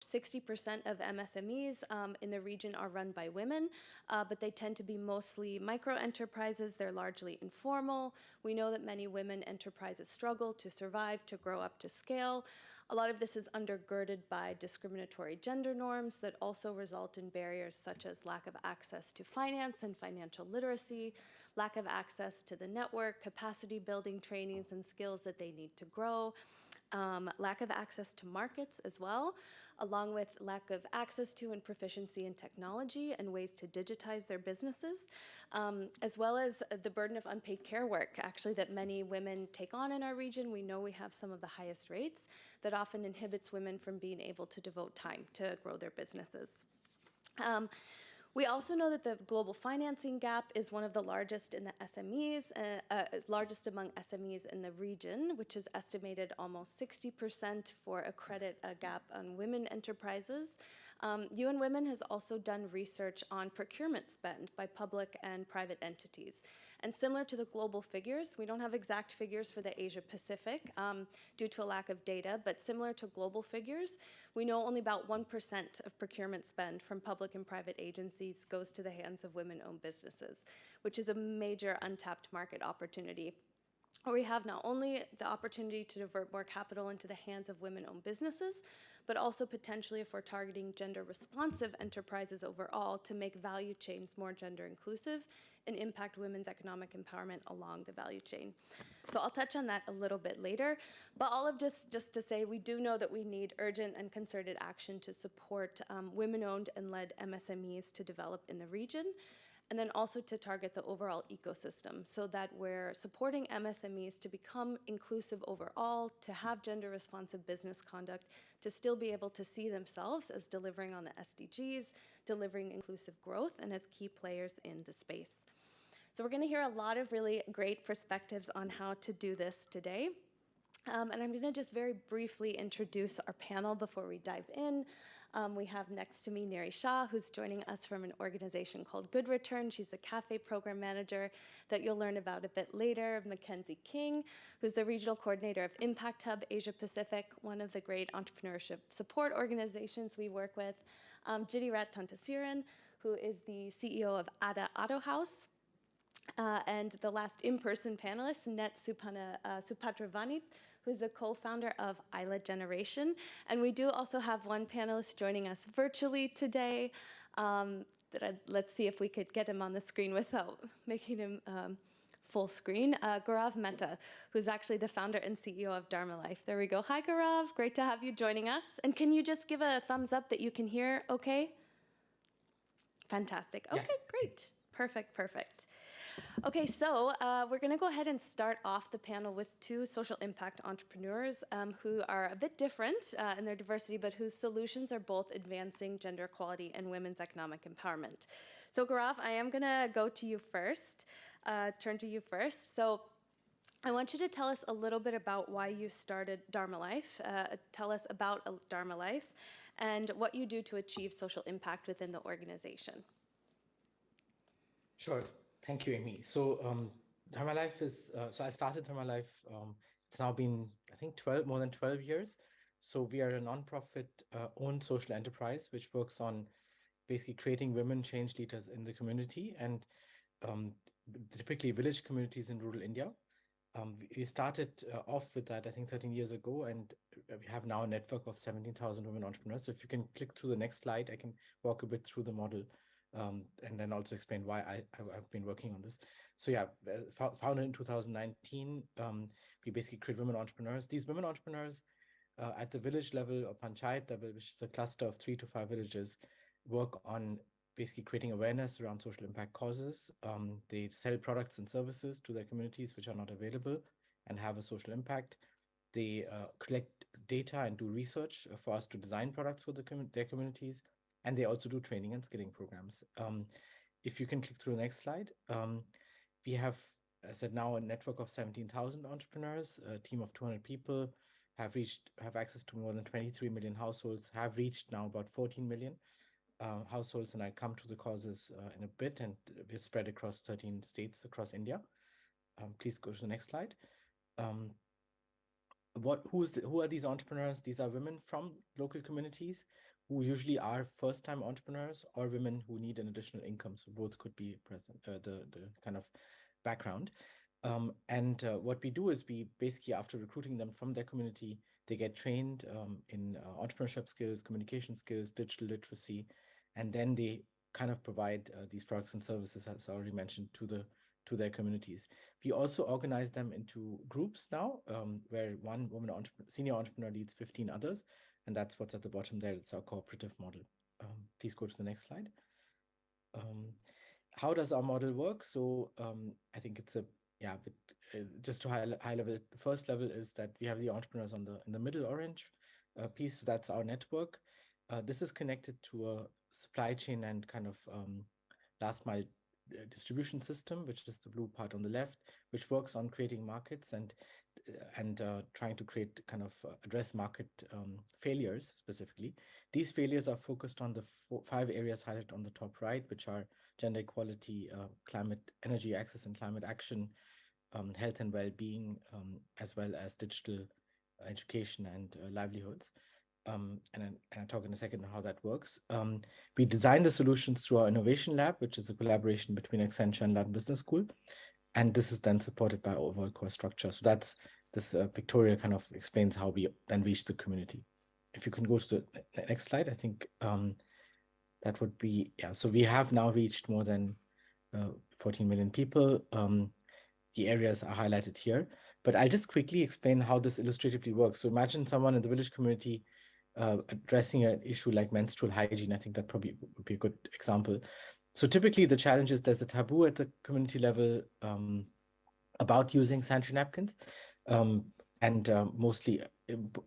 60% of MSMEs in the region are run by women, but they tend to be mostly micro enterprises. They're largely informal. We know that many women enterprises struggle to survive, to grow up to scale. A lot of this is undergirded by discriminatory gender norms that also result in barriers such as lack of access to finance and financial literacy, lack of access to the network, capacity building trainings and skills that they need to grow, lack of access to markets as well, along with lack of access to and proficiency in technology and ways to digitize their businesses, as well as the burden of unpaid care work, actually, that many women take on in our region. We know we have some of the highest rates that often inhibits women from being able to devote time to grow their businesses. We also know that the global financing gap is one of the largest in the SMEs, largest among SMEs in the region, which is estimated almost 60% for a credit gap on women enterprises. UN Women has also done research on procurement spend by public and private entities. And similar to the global figures, we don't have exact figures for the Asia Pacific due to a lack of data, but similar to global figures, we know only about 1% of procurement spend from public and private agencies goes to the hands of women-owned businesses, which is a major untapped market opportunity. We have not only the opportunity to divert more capital into the hands of women-owned businesses, but also potentially, if we're targeting gender-responsive enterprises overall, to make value chains more gender-inclusive and impact women's economic empowerment along the value chain. So I'll touch on that a little bit later, but all of this just to say we do know that we need urgent and concerted action to support women-owned and led MSMEs to develop in the region, and then also to target the overall ecosystem so that we're supporting MSMEs to become inclusive overall, to have gender-responsive business conduct, to still be able to see themselves as delivering on the SDGs, delivering inclusive growth, and as key players in the space. So we're going to hear a lot of really great perspectives on how to do this today. And I'm going to just very briefly introduce our panel before we dive in. We have next to me Neri Shah, who's joining us from an organization called Good Return. She's the cafe program manager that you'll learn about a bit later. Mackenzie King, who's the regional coordinator of Impact Hub Asia Pacific, one of the great entrepreneurship support organizations we work with. Jitirat Tantasiran, who is the CEO of Ada Auto House. And the last in-person panelist, Net Supatravani, who's the co-founder of Isla Generation. And we do also have one panelist joining us virtually today. Let's see if we could get him on the screen without making him full screen. Gaurav Mehta, who's actually the founder and CEO of Dharma Life. There we go. Hi, Gaurav. Great to have you joining us. And can you just give a thumbs up that you can hear okay? Fantastic. Okay, yeah. Great. Perfect. Okay, so we're going to go ahead and start off the panel with two social impact entrepreneurs who are a bit different in their diversity, but whose solutions are both advancing gender equality and women's economic empowerment. So Gaurav, I am going to go to you first, turn to you first. So I want you to tell us a little bit about why you started Dharma Life. Tell us about Dharma Life and what you do to achieve social impact within the organization. Sure. Thank you, Amy. So Dharma Life is, so I started Dharma Life, it's now been, I think, more than 12 years. So we are a nonprofit owned social enterprise, which works on basically creating women change leaders in the community and typically village communities in rural India. We started off with that, I think, 13 years ago, and we have now a network of 17,000 women entrepreneurs. So if you can click through the next slide, I can walk a bit through the model. And then also explain why I've been working on this. So yeah, founded in 2019, we basically create women entrepreneurs. These women entrepreneurs at the village level or panchayat level, which is a cluster of 3 to 5 villages, work on basically creating awareness around social impact causes. They sell products and services to their communities which are not available and have a social impact. They collect data and do research for us to design products for their communities. And they also do training and skilling programs. If you can click through the next slide, we have, as I said, now a network of 17,000 entrepreneurs, a team of 200 people, have access to more than 23 million households, have reached now about 14 million households, and I'll come to the causes in a bit, and we're spread across 13 states across India. Please go to the next slide. Who are these entrepreneurs? These are women from local communities who usually are first-time entrepreneurs or women who need an additional income. So both could be present, the kind of background. What we do is we basically, after recruiting them from their community, they get trained in entrepreneurship skills, communication skills, digital literacy, and then they kind of provide these products and services, as I already mentioned, to their communities. We also organize them into groups now, where one woman senior entrepreneur leads 15 others, and that's what's at the bottom there. It's our cooperative model. Please go to the next slide. How does our model work? So I think it's just to high level. The first level is that we have the entrepreneurs in the middle orange piece. So that's our network. This is connected to a supply chain and kind of last mile distribution system, which is the blue part on the left, which works on creating markets and trying to create kind of address market failures specifically. These failures are focused on the 5 areas highlighted on the top right, which are gender equality, climate, energy access and climate action, health and well-being, as well as digital education and livelihoods. And I'll talk in a second how that works. We design the solutions through our innovation lab, which is a collaboration between Accenture and London Business School. And this is then supported by our overall core structure. So that's this pictorial kind of explains how we then reach the community. If you can go to the next slide, I think that would be, so we have now reached more than 14 million people. The areas are highlighted here, but I'll just quickly explain how this illustratively works. So imagine someone in the village community addressing an issue like menstrual hygiene. I think that probably would be a good example. So typically the challenge is there's a taboo at the community level about using sanitary napkins and mostly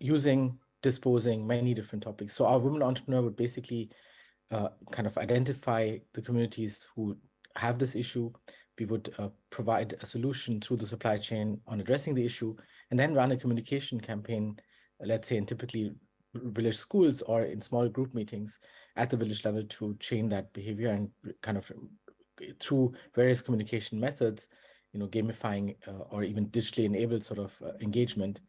using, disposing, many different topics. So our women entrepreneur would basically kind of identify the communities who have this issue. We would provide a solution through the supply chain on addressing the issue, and then run a communication campaign, let's say in typically village schools or in small group meetings at the village level to change that behavior, and kind of through various communication methods, gamifying or even digitally enabled sort of engagement,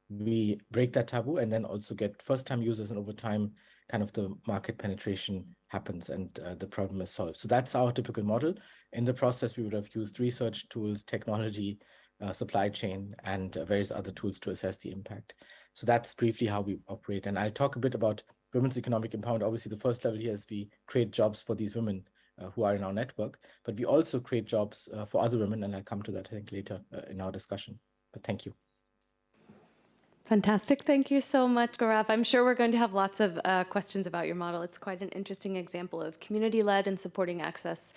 we break that taboo and then also get first-time users, and over time kind of the market penetration happens and the problem is solved. So that's our typical model. In the process, we would have used research tools, technology, supply chain, and various other tools to assess the impact. So that's briefly how we operate. And I'll talk a bit about women's economic empowerment. Obviously, the first level here is we create jobs for these women who are in our network, but we also create jobs for other women, and I'll come to that, I think, later in our discussion. But thank you. Fantastic. Thank you so much, Gaurav. I'm sure we're going to have lots of questions about your model. It's quite an interesting example of community-led and supporting access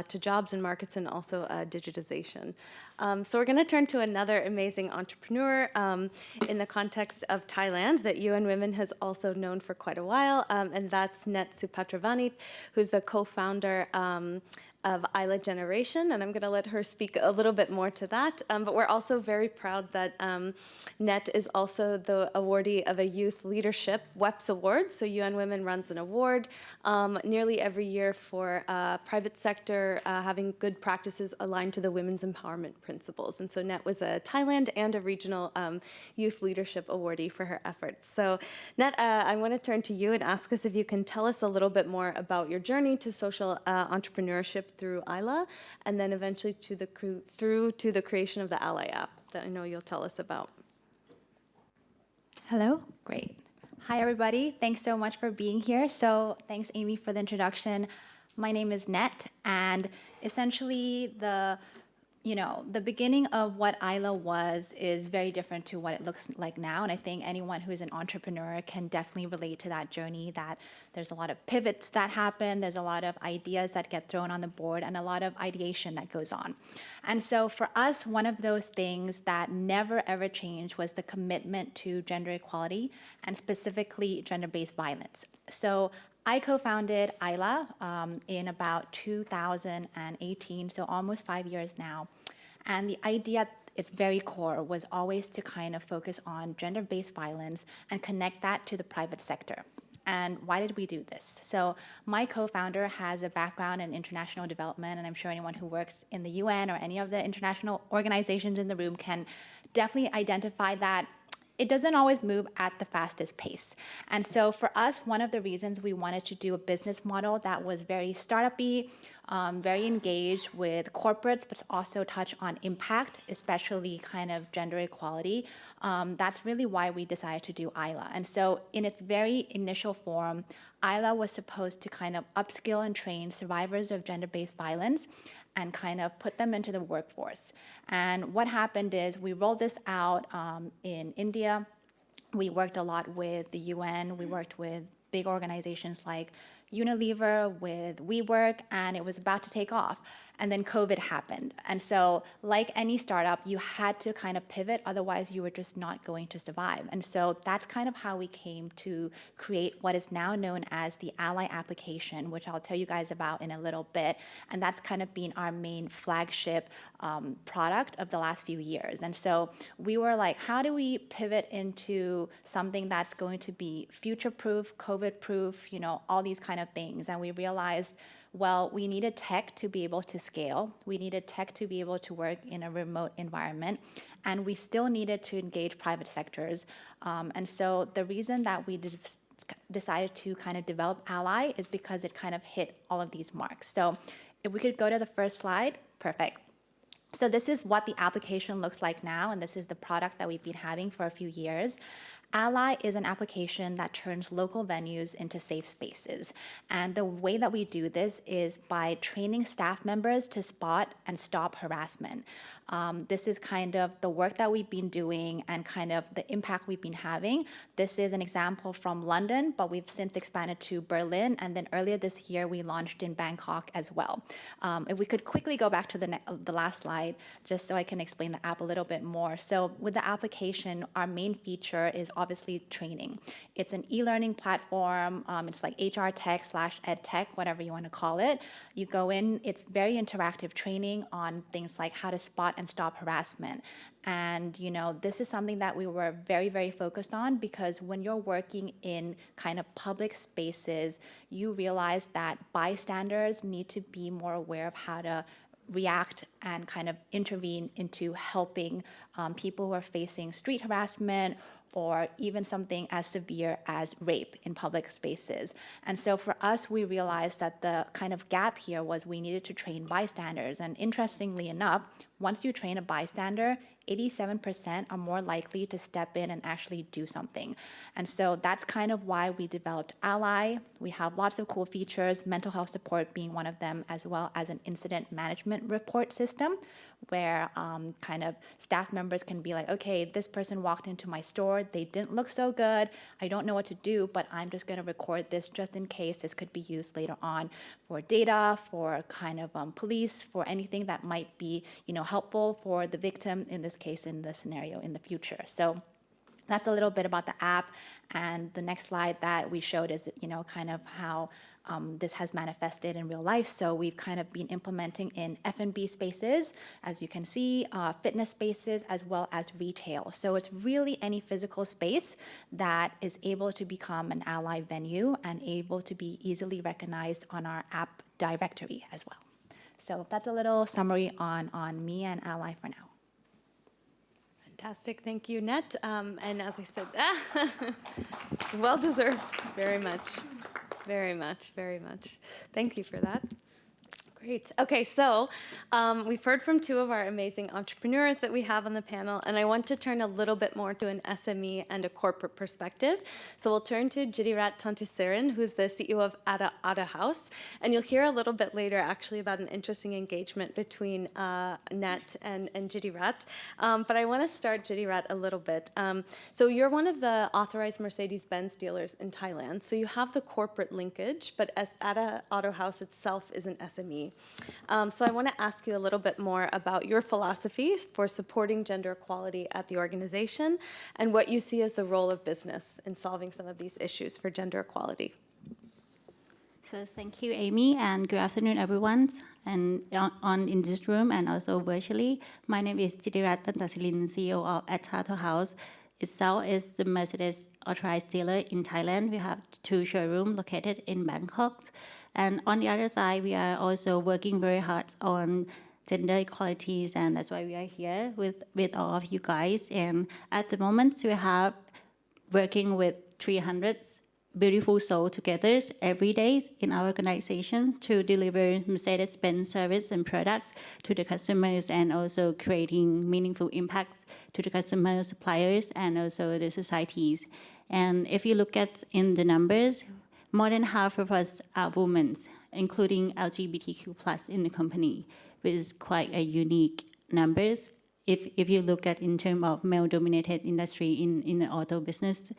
to jobs and markets, and also digitization. So we're going to turn to another amazing entrepreneur in the context of Thailand that UN Women has also known for quite a while, and that's Net Supatravanit, who's the co-founder of Isla Generation, and I'm going to let her speak a little bit more to that. But we're also very proud that Net is also the awardee of a Youth Leadership WEPS Award. So UN Women runs an award nearly every year for private sector having good practices aligned to the women's empowerment principles. And so Net was a Thailand and a regional Youth Leadership awardee for her efforts. So Net, I want to turn to you and ask us if you can tell us a little bit more about your journey to social entrepreneurship through Isla, and then eventually through to the creation of the Ally app that I know you'll tell us about. Hello, great. Hi, everybody. Thanks so much for being here. So thanks, Amy, for the introduction. My name is Net, and essentially the beginning of what Isla was is very different to what it looks like now. And I think anyone who is an entrepreneur can definitely relate to that journey, that there's a lot of pivots that happen, there's a lot of ideas that get thrown on the board, and a lot of ideation that goes on. And so for us, one of those things that never ever changed was the commitment to gender equality, and specifically gender-based violence. So I co-founded Isla in about 2018, so almost 5 years now. And the idea at its very core was always to kind of focus on gender-based violence and connect that to the private sector. And why did we do this? So my co-founder has a background in international development, and I'm sure anyone who works in the UN or any of the international organizations in the room can definitely identify that it doesn't always move at the fastest pace. And so for us, one of the reasons we wanted to do a business model that was very startup-y, very engaged with corporates, but also touch on impact, especially kind of gender equality. That's really why we decided to do ILA. And so in its very initial form, ILA was supposed to kind of upskill and train survivors of gender-based violence and kind of put them into the workforce. And what happened is we rolled this out in India. We worked a lot with the UN. We worked with big organizations like Unilever, with WeWork, and it was about to take off. And then COVID happened. And so like any startup, you had to kind of pivot, otherwise you were just not going to survive. And so that's kind of how we came to create what is now known as the Ally application, which I'll tell you guys about in a little bit. And that's kind of been our main flagship product of the last few years. And so we were like, how do we pivot into something that's going to be future-proof, COVID-proof, you know, all these kind of things. And we realized, well, we needed tech to be able to scale. We needed tech to be able to work in a remote environment. And we still needed to engage private sectors. And so the reason that we decided to kind of develop Ally is because it kind of hit all of these marks. So if we could go to the first slide, perfect. So this is what the application looks like now, and this is the product that we've been having for a few years. Ally is an application that turns local venues into safe spaces. And the way that we do this is by training staff members to spot and stop harassment. This is kind of the work that we've been doing and kind of the impact we've been having. This is an example from London, but we've since expanded to Berlin. And then earlier this year, we launched in Bangkok as well. If we could quickly go back to the last slide, just so I can explain the app a little bit more. So with the application, our main feature is obviously training. It's an e-learning platform. It's like HR tech / ed tech, whatever you want to call it. You go in, it's very interactive training on things like how to spot and stop harassment. And, you know, this is something that we were very, very focused on because when you're working in kind of public spaces, you realize that bystanders need to be more aware of how to react and kind of intervene into helping people who are facing street harassment or even something as severe as rape in public spaces. And so for us, we realized that the kind of gap here was we needed to train bystanders. And interestingly enough, once you train a bystander, 87% are more likely to step in and actually do something. And so that's kind of why we developed Ally. We have lots of cool features, mental health support being one of them, as well as an incident management report system where kind of staff members can be like, okay, this person walked into my store, they didn't look so good, I don't know what to do, but I'm just gonna record this just in case this could be used later on for data, for kind of police, for anything that might be, you know, helpful for the victim, in this case, in the scenario in the future. So that's a little bit about the app. And the next slide that we showed is, you know, kind of how this has manifested in real life. So we've kind of been implementing in F&B spaces, as you can see, fitness spaces, as well as retail. So it's really any physical space that is able to become an Ally venue and able to be easily recognized on our app directory as well. So that's a little summary on me and Ally for now. Fantastic. Thank you, Net. And as I said, well deserved. Very much. Very much. Very much. Thank you for that. Great. Okay, so we've heard from two of our amazing entrepreneurs that we have on the panel, and I want to turn a little bit more to an SME and a corporate perspective. So we'll turn to Jirirat Tantusiran, who's the CEO of Ada House, and you'll hear a little bit later actually about an interesting engagement between Net and Jirirat. But I want to start, Jirirat, a little bit. So you're one of the authorized Mercedes-Benz dealers in Thailand. So you have the corporate linkage, but as Ada Auto House itself is an SME. So I want to ask you a little bit more about your philosophies for supporting gender equality at the organization and what you see as the role of business in solving some of these issues for gender equality. So thank you, Amy, and good afternoon, everyone, and in this room and also virtually. My name is Jirirat Tantusiran, CEO of Auto House. Itself is the Mercedes authorized dealer in Thailand. We have 2 showrooms located in Bangkok. And on the other side, we are also working very hard on gender equalities, and that's why we are here with all of you guys. And at the moment, we have working with 300 beautiful souls together every day in our organization to deliver Mercedes-Benz service and products to the customers, and also creating meaningful impacts to the customers, suppliers, and also the societies. And if you look at in the numbers, more than half of us are women, including LGBTQ+ in the company, which is quite a unique numbers. If you look at in terms of male-dominated industry in the auto business.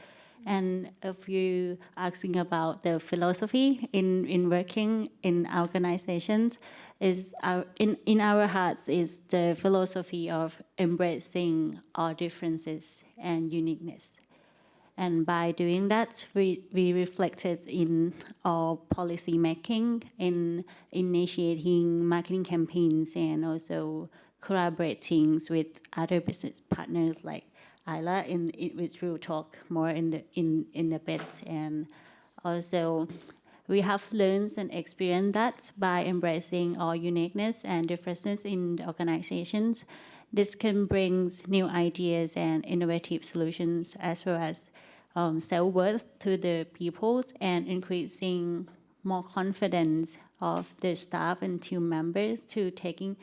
And if you asking about the philosophy in working in organizations, is in our hearts is the philosophy of embracing all differences and uniqueness. And by doing that, we reflected in our policy making, in initiating marketing campaigns, and also collaborating with other business partners like Isla, which we'll talk more in the bit. And also, we have learned and experienced that by embracing all uniqueness and differences in the organizations, this can bring new ideas and innovative solutions, as well as self-worth to the people, and increasing more confidence of the staff and team members to taking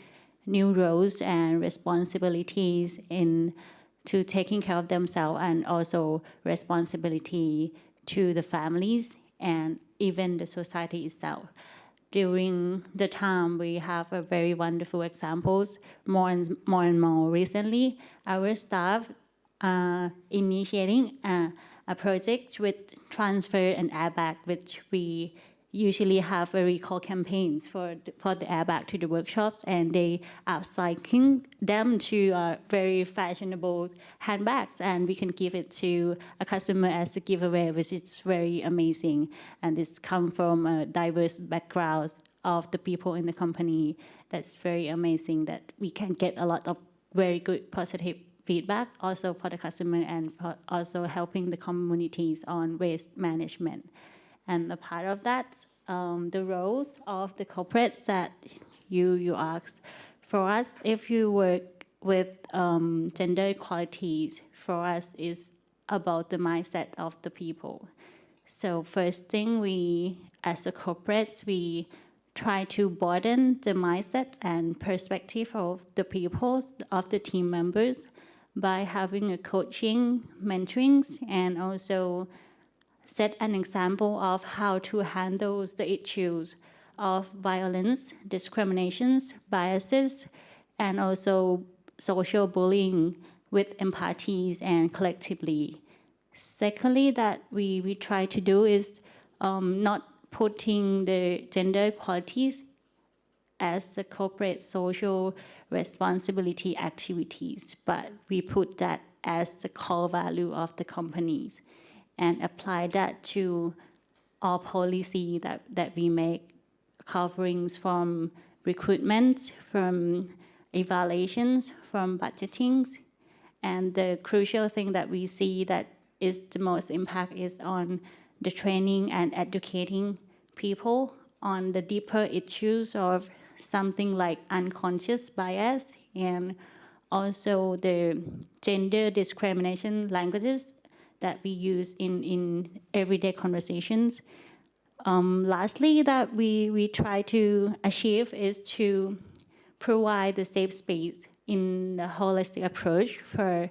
new roles and responsibilities to taking care of themselves, and also responsibility to the families and even the society itself. During the time, we have a very wonderful examples. More and more recently, our staff are initiating a project with transfer and airbag, which we usually have a recall campaigns for the airbag to the workshops, and they are cycling them to very fashionable handbags, and we can give it to a customer as a giveaway, which is very amazing. And this come from diverse backgrounds of the people in the company. That's very amazing that we can get a lot of very good positive feedback also for the customer, and for also helping the communities on waste management. And a part of that, the roles of the corporates that you asked. For us, if you work with gender equalities, for us is about the mindset of the people. So first thing, we, as a corporates, we try to broaden the mindset and perspective of the people, of the team members, by having a coaching, mentoring, and also set an example of how to handle the issues of violence, discriminations, biases, and also social bullying with empathy and collectively. Secondly, that we try to do is not putting the gender equalities as a corporate social responsibility activities, but we put that as the core value of the companies, and apply that to all policy that we make, coverings from recruitment, from evaluations, from budgeting. And the crucial thing that we see that is the most impact is on the training and educating people on the deeper issues of something like unconscious bias, and also the gender discrimination languages that we use in everyday conversations. Lastly, that we try to achieve is to provide the safe space in the holistic approach for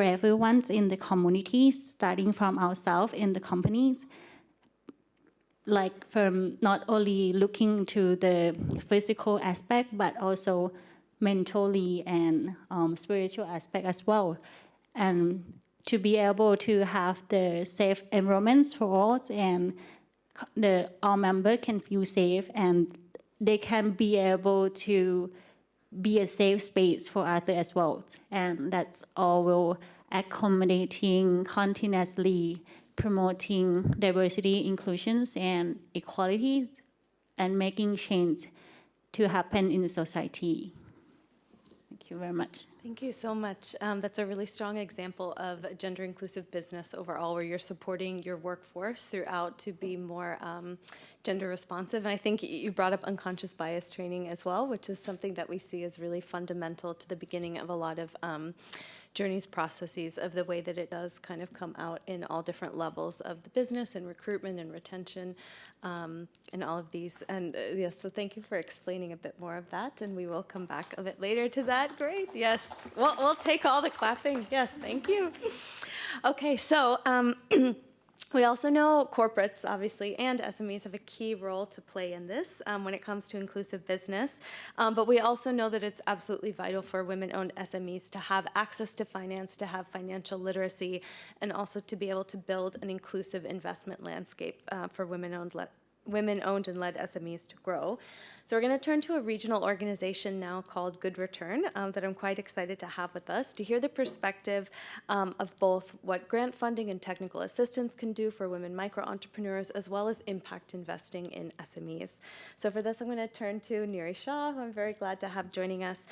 everyone in the communities, starting from ourselves in the companies, like from not only looking to the physical aspect, but also mentally and spiritual aspect as well. And to be able to have the safe environments for all, and all members can feel safe, and they can be able to be a safe space for others as well. And that's all accommodating, continuously promoting diversity, inclusions, and equality, and making change to happen in the society. Thank Thank you very much. Thank you so much. That's a really strong example of gender inclusive business overall, where you're supporting your workforce throughout to be more gender responsive. And I think you brought up unconscious bias training as well, which is something that we see as really fundamental to the beginning of a lot of Journey's processes, of the way that it does kind of come out in all different levels of the business and recruitment and retention and all of these. And yes, so thank you for explaining a bit more of that, and we will come back a bit later to that. Great, yes. We'll take all the clapping. Yes, thank you. Okay, so we also know corporates, obviously, and SMEs have a key role to play in this when it comes to inclusive business. But we also know that it's absolutely vital for women-owned SMEs to have access to finance, to have financial literacy, and also to be able to build an inclusive investment landscape for women-owned and led SMEs to grow. So we're going to turn to a regional organization now called Good Return that I'm quite excited to have with us to hear the perspective of both what grant funding and technical assistance can do for women micro-entrepreneurs, as well as impact investing in SMEs. So for this, I'm going to turn to Niri Shah, who I'm very glad to have joining us,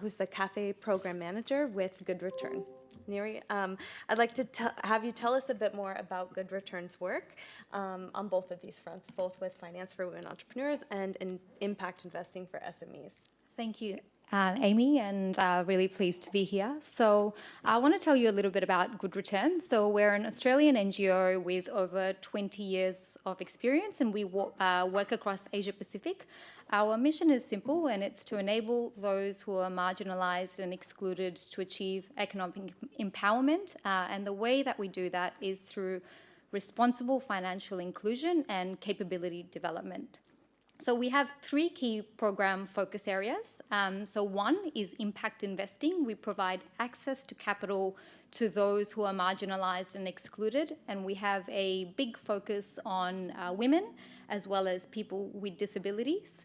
who's the CAFE Program Manager with Good Return. Niri, I'd like to have you tell us a bit more about Good Return's work on both of these fronts, both with finance for women entrepreneurs and in impact investing for SMEs. Thank you, Amy, and really pleased to be here. So I want to tell you a little bit about Good Return. So we're an Australian NGO with over 20 years of experience, and we work across Asia Pacific. Our mission is simple, and it's to enable those who are marginalised and excluded to achieve economic empowerment. And the way that we do that is through responsible financial inclusion and capability development. So we have three key program focus areas. So one is impact investing. We provide access to capital to those who are marginalised and excluded, and we have a big focus on women as well as people with disabilities.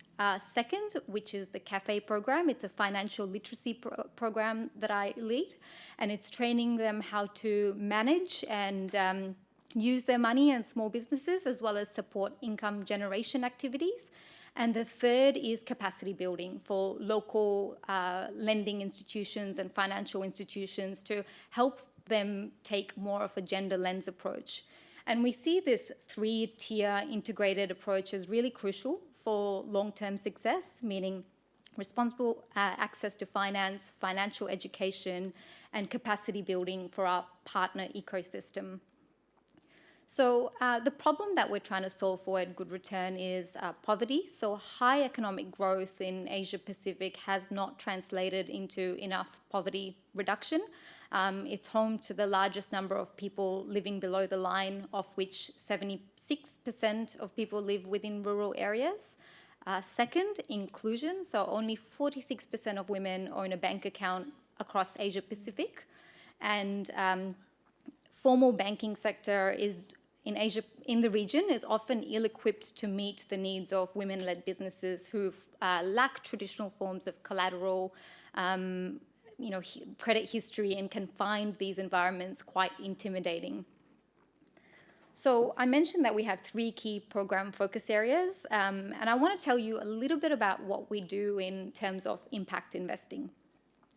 Second, which is the CAFE program, it's a financial literacy program that I lead, and it's training them how to manage and use their money and small businesses, as well as support income generation activities. And the third is capacity building for local lending institutions and financial institutions to help them take more of a gender lens approach. And we see this three-tier integrated approach as really crucial for long-term success, meaning responsible access to finance, financial education, and capacity building for our partner ecosystem. So the problem that we're trying to solve for at Good Return is poverty. So high economic growth in Asia Pacific has not translated into enough poverty reduction. It's home to the largest number of people living below the line, of which 76% of people live within rural areas. Second, inclusion. So only 46% of women own a bank account across Asia Pacific. And formal banking sector is in the region is often ill-equipped to meet the needs of women-led businesses who lack traditional forms of collateral, credit history, and can find these environments quite intimidating. So I mentioned that we have three key program focus areas, and I want to tell you a little bit about what we do in terms of impact investing.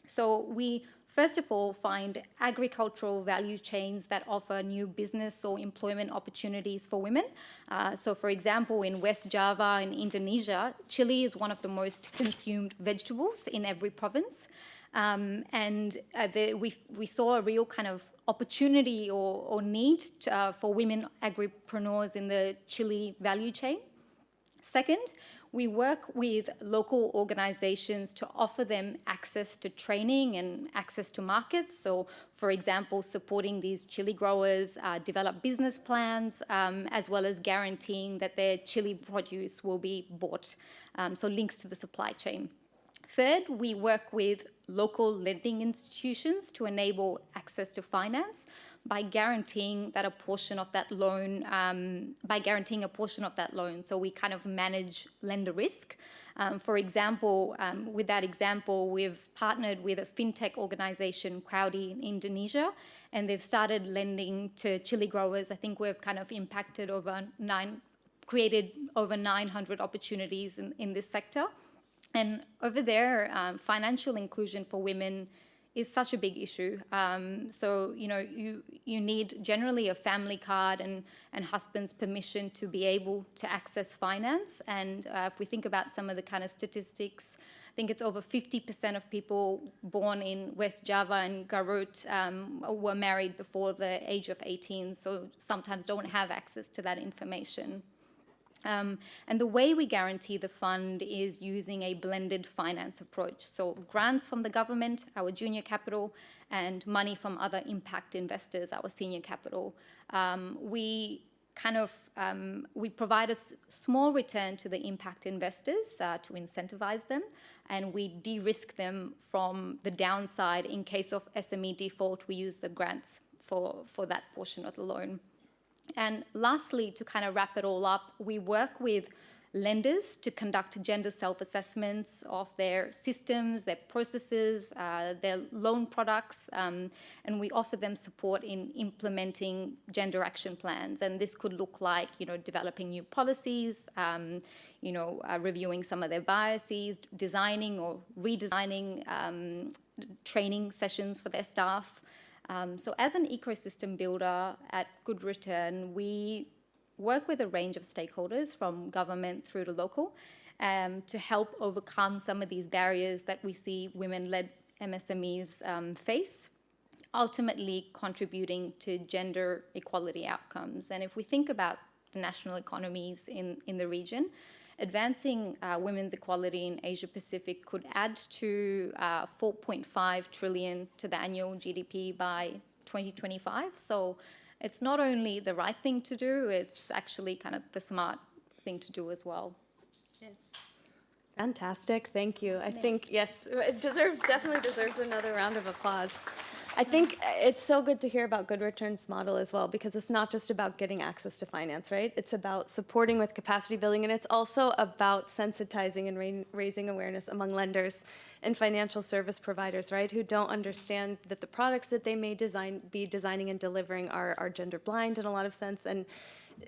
So we first of all find agricultural value chains that offer new business or employment opportunities for women. So for example, in West Java in Indonesia, chili is one of the most consumed vegetables in every province. We saw a real kind of opportunity or need for women agripreneurs in the chili value chain. Second, we work with local organizations to offer them access to training and access to markets. So, for example, supporting these chili growers develop business plans, as well as guaranteeing that their chili produce will be bought. So links to the supply chain. Third, we work with local lending institutions to enable access to finance by guaranteeing a portion of that loan. So we kind of manage lender risk. For example, with that example, we've partnered with a fintech organization, Crowdy in Indonesia, and they've started lending to chili growers. I think we've kind of created over 900 opportunities in this sector. And over there, financial inclusion for women is such a big issue. So, you need generally a family card and husband's permission to be able to access finance. And if we think about some of the kind of statistics, I think it's over 50% of people born in West Java and Garut were married before the age of 18, so sometimes don't have access to that information. And the way we guarantee the fund is using a blended finance approach. So grants from the government, our junior capital, and money from other impact investors, our senior capital. We provide a small return to the impact investors to incentivize them, and we de-risk them from the downside. In case of SME default, we use the grants for that portion of the loan. And lastly, to kind of wrap it all up, we work with lenders to conduct gender self-assessments of their systems, their processes, their loan products, and we offer them support in implementing gender action plans. And this could look like, developing new policies, reviewing some of their biases, designing or redesigning training sessions for their staff. So as an ecosystem builder at Good Return, we work with a range of stakeholders from government through to local to help overcome some of these barriers that we see women-led MSMEs face, ultimately contributing to gender equality outcomes. And if we think about the national economies in the region, advancing women's equality in Asia Pacific could add to 4.5 trillion to the annual GDP by 2025. So it's not only the right thing to do, it's actually kind of the smart thing to do as well. Yes. Fantastic, thank you. I think, yes, it definitely deserves another round of applause. I think it's so good to hear about Good Return's model as well, because it's not just about getting access to finance, right? It's about supporting with capacity building, and it's also about sensitizing and raising awareness among lenders and financial service providers, right, who don't understand that the products that they may be designing and delivering are gender blind in a lot of sense, and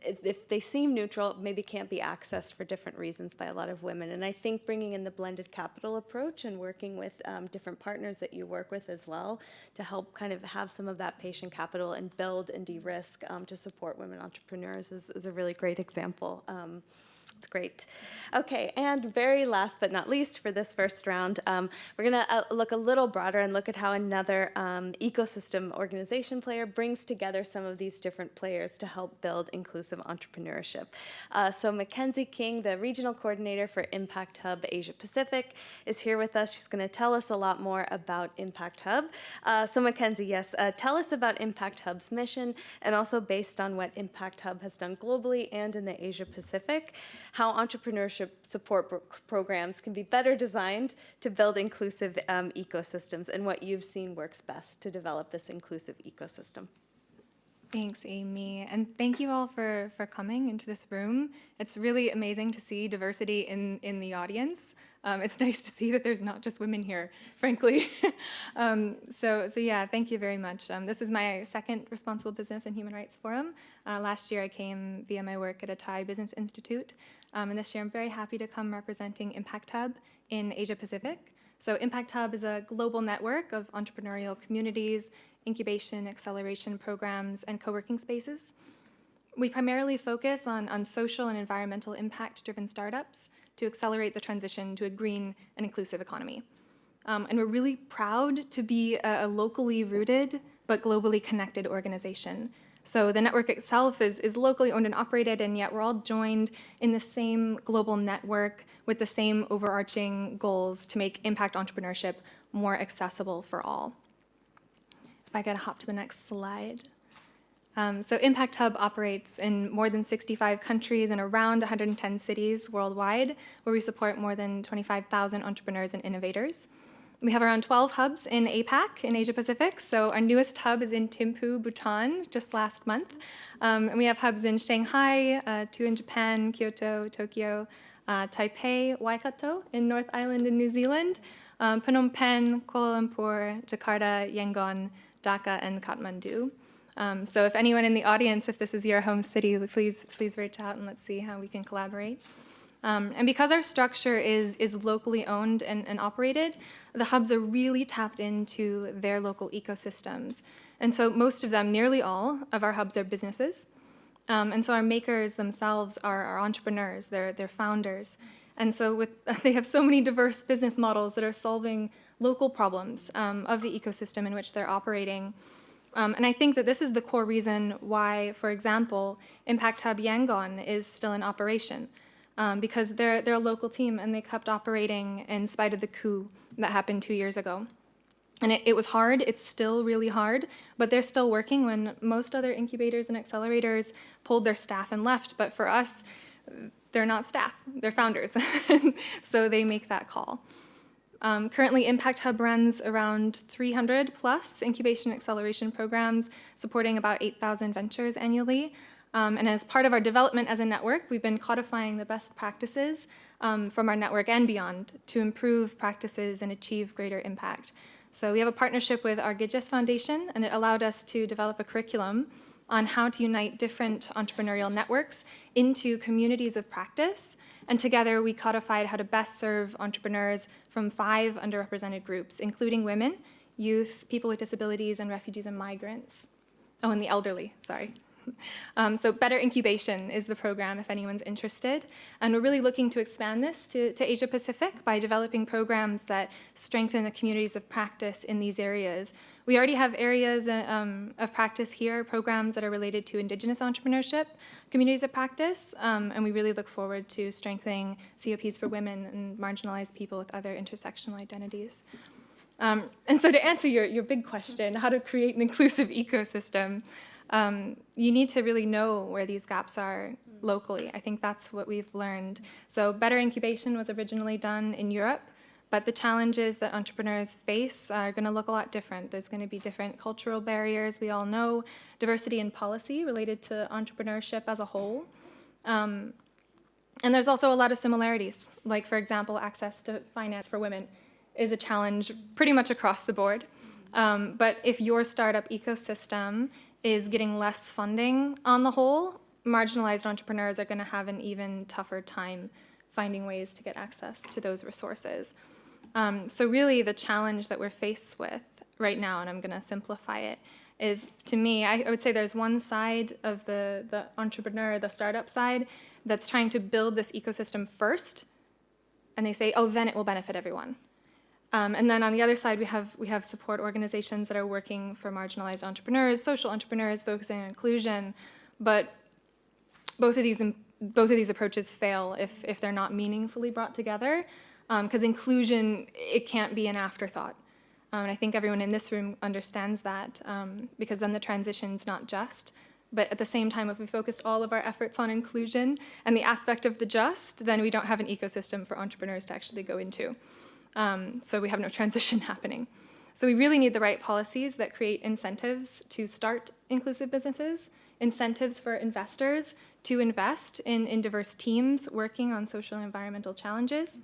if they seem neutral, maybe can't be accessed for different reasons by a lot of women. And I think bringing in the blended capital approach and working with different partners that you work with as well to help kind of have some of that patient capital and build and de-risk to support women entrepreneurs is a really great example. It's great. Okay, and very last but not least for this first round, we're going to look a little broader and look at how another ecosystem organization player brings together some of these different players to help build inclusive entrepreneurship. So Mackenzie King, the regional coordinator for Impact Hub Asia Pacific, is here with us. She's going to tell us a lot more about Impact Hub. So Mackenzie, yes, tell us about Impact Hub's mission, and also based on what Impact Hub has done globally and in the Asia Pacific, how entrepreneurship support programs can be better designed to build inclusive ecosystems, and what you've seen works best to develop this inclusive ecosystem. Thanks, Amy. And thank you all for coming into this room. It's really amazing to see diversity in the audience. It's nice to see that there's not just women here, frankly. So yeah, thank you very much. This is my second Responsible Business and Human Rights Forum. Last year I came via my work at a Thai Business Institute. And this year I'm very happy to come representing Impact Hub in Asia Pacific. So Impact Hub is a global network of entrepreneurial communities, incubation, acceleration programs, and co-working spaces. We primarily focus on social and environmental impact-driven startups to accelerate the transition to a green and inclusive economy. And we're really proud to be a locally rooted but globally connected organization. So the network itself is locally owned and operated, and yet we're all joined in the same global network with the same overarching goals to make impact entrepreneurship more accessible for all. If I could hop to the next slide. So Impact Hub operates in more than 65 countries and around 110 cities worldwide, where we support more than 25,000 entrepreneurs and innovators. We have around 12 hubs in APAC, in Asia Pacific. So our newest hub is in Thimphu, Bhutan, just last month. And we have hubs in Shanghai, 2 in Japan, Kyoto, Tokyo, Taipei, Waikato in North Island in New Zealand, Phnom Penh, Kuala Lumpur, Jakarta, Yangon, Dhaka, and Kathmandu. So if anyone in the audience, if this is your home city, please reach out and let's see how we can collaborate. And because our structure is locally owned and operated, the hubs are really tapped into their local ecosystems. And so most of them, nearly all of our hubs are businesses. And so our makers themselves are entrepreneurs, they're founders. And so they have so many diverse business models that are solving local problems of the ecosystem in which they're operating. And I think that this is the core reason why, for example, Impact Hub Yangon is still in operation. Because they're a local team and they kept operating in spite of the coup that happened 2 years ago. And it was hard, it's still really hard, but they're still working when most other incubators and accelerators pulled their staff and left. But for us, they're not staff, they're founders. So they make that call. Currently, Impact Hub runs around 300 plus incubation acceleration programs, supporting about 8,000 ventures annually. And as part of our development as a network, we've been codifying the best practices from our network and beyond to improve practices and achieve greater impact. So we have a partnership with our Gidges Foundation, and it allowed us to develop a curriculum on how to unite different entrepreneurial networks into communities of practice. And together we codified how to best serve entrepreneurs from 5 underrepresented groups, including women, youth, people with disabilities, and refugees and migrants. Oh, and the elderly, sorry. So Better Incubation is the program if anyone's interested. And we're really looking to expand this to Asia Pacific by developing programs that strengthen the communities of practice in these areas. We already have areas of practice here, programs that are related to Indigenous entrepreneurship, communities of practice, and we really look forward to strengthening COPs for women and marginalized people with other intersectional identities. And so to answer your big question, how to create an inclusive ecosystem, you need to really know where these gaps are locally. I think that's what we've learned. So Better Incubation was originally done in Europe, but the challenges that entrepreneurs face are going to look a lot different. There's going to be different cultural barriers. We all know diversity in policy related to entrepreneurship as a whole. And there's also a lot of similarities. Like, for example, access to finance for women is a challenge pretty much across the board. But if your startup ecosystem is getting less funding on the whole, marginalized entrepreneurs are going to have an even tougher time finding ways to get access to those resources. So really the challenge that we're faced with right now, and I'm going to simplify it, is, to me, I would say there's one side of the entrepreneur, the startup side, that's trying to build this ecosystem first, and they say, oh, then it will benefit everyone. And then on the other side, we have support organizations that are working for marginalized entrepreneurs, social entrepreneurs, focusing on inclusion. But both of these approaches fail if they're not meaningfully brought together, because inclusion, it can't be an afterthought. And I think everyone in this room understands that, because then the transition's not just. But at the same time, if we focused all of our efforts on inclusion and the aspect of the just, then we don't have an ecosystem for entrepreneurs to actually go into. So we have no transition happening. So we really need the right policies that create incentives to start inclusive businesses, incentives for investors to invest in diverse teams working on social and environmental challenges.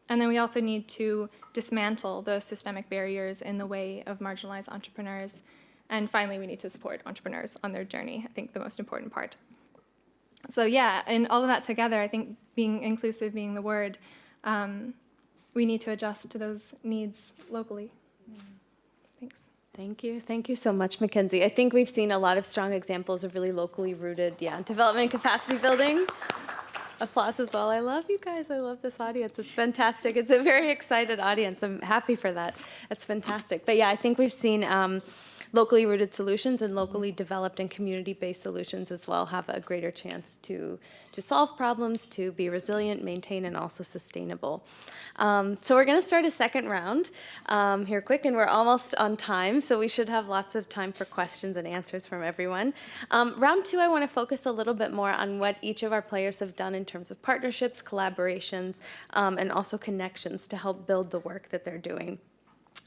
And then we also need to dismantle the systemic barriers in the way of marginalized entrepreneurs. And finally, we need to support entrepreneurs on their journey, I think the most important part. So yeah, and all of that together, I think being inclusive being the word, we need to adjust to those needs locally. Thanks. Thank you. Thank you so much, Mackenzie. I think we've seen a lot of strong examples of really locally rooted, development capacity building. Applause as well. I love you guys. I love this audience. It's fantastic. It's a very excited audience. I'm happy for that. It's fantastic. But yeah, I think we've seen locally rooted solutions and locally developed and community-based solutions as well have a greater chance to solve problems, to be resilient, maintain, and also sustainable. So we're going to start a second round here quick, and we're almost on time, so we should have lots of time for questions and answers from everyone. Round 2, I want to focus a little bit more on what each of our players have done in terms of partnerships, collaborations, and also connections to help build the work that they're doing.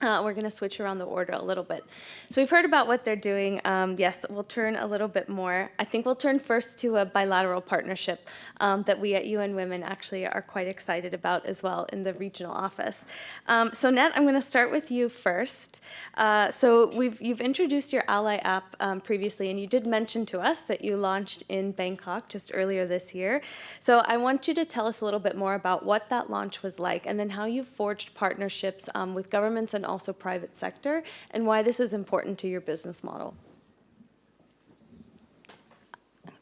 We're going to switch around the order a little bit. So we've heard about what they're doing. Yes, we'll turn a little bit more. I think we'll turn first to a bilateral partnership that we at UN Women actually are quite excited about as well in the regional office. So Net, I'm going to start with you first. So you've introduced your Ally app previously, and you did mention to us that you launched in Bangkok just earlier this year. So I want you to tell us a little bit more about what that launch was like, and then how you forged partnerships with governments and also private sector, and why this is important to your business model.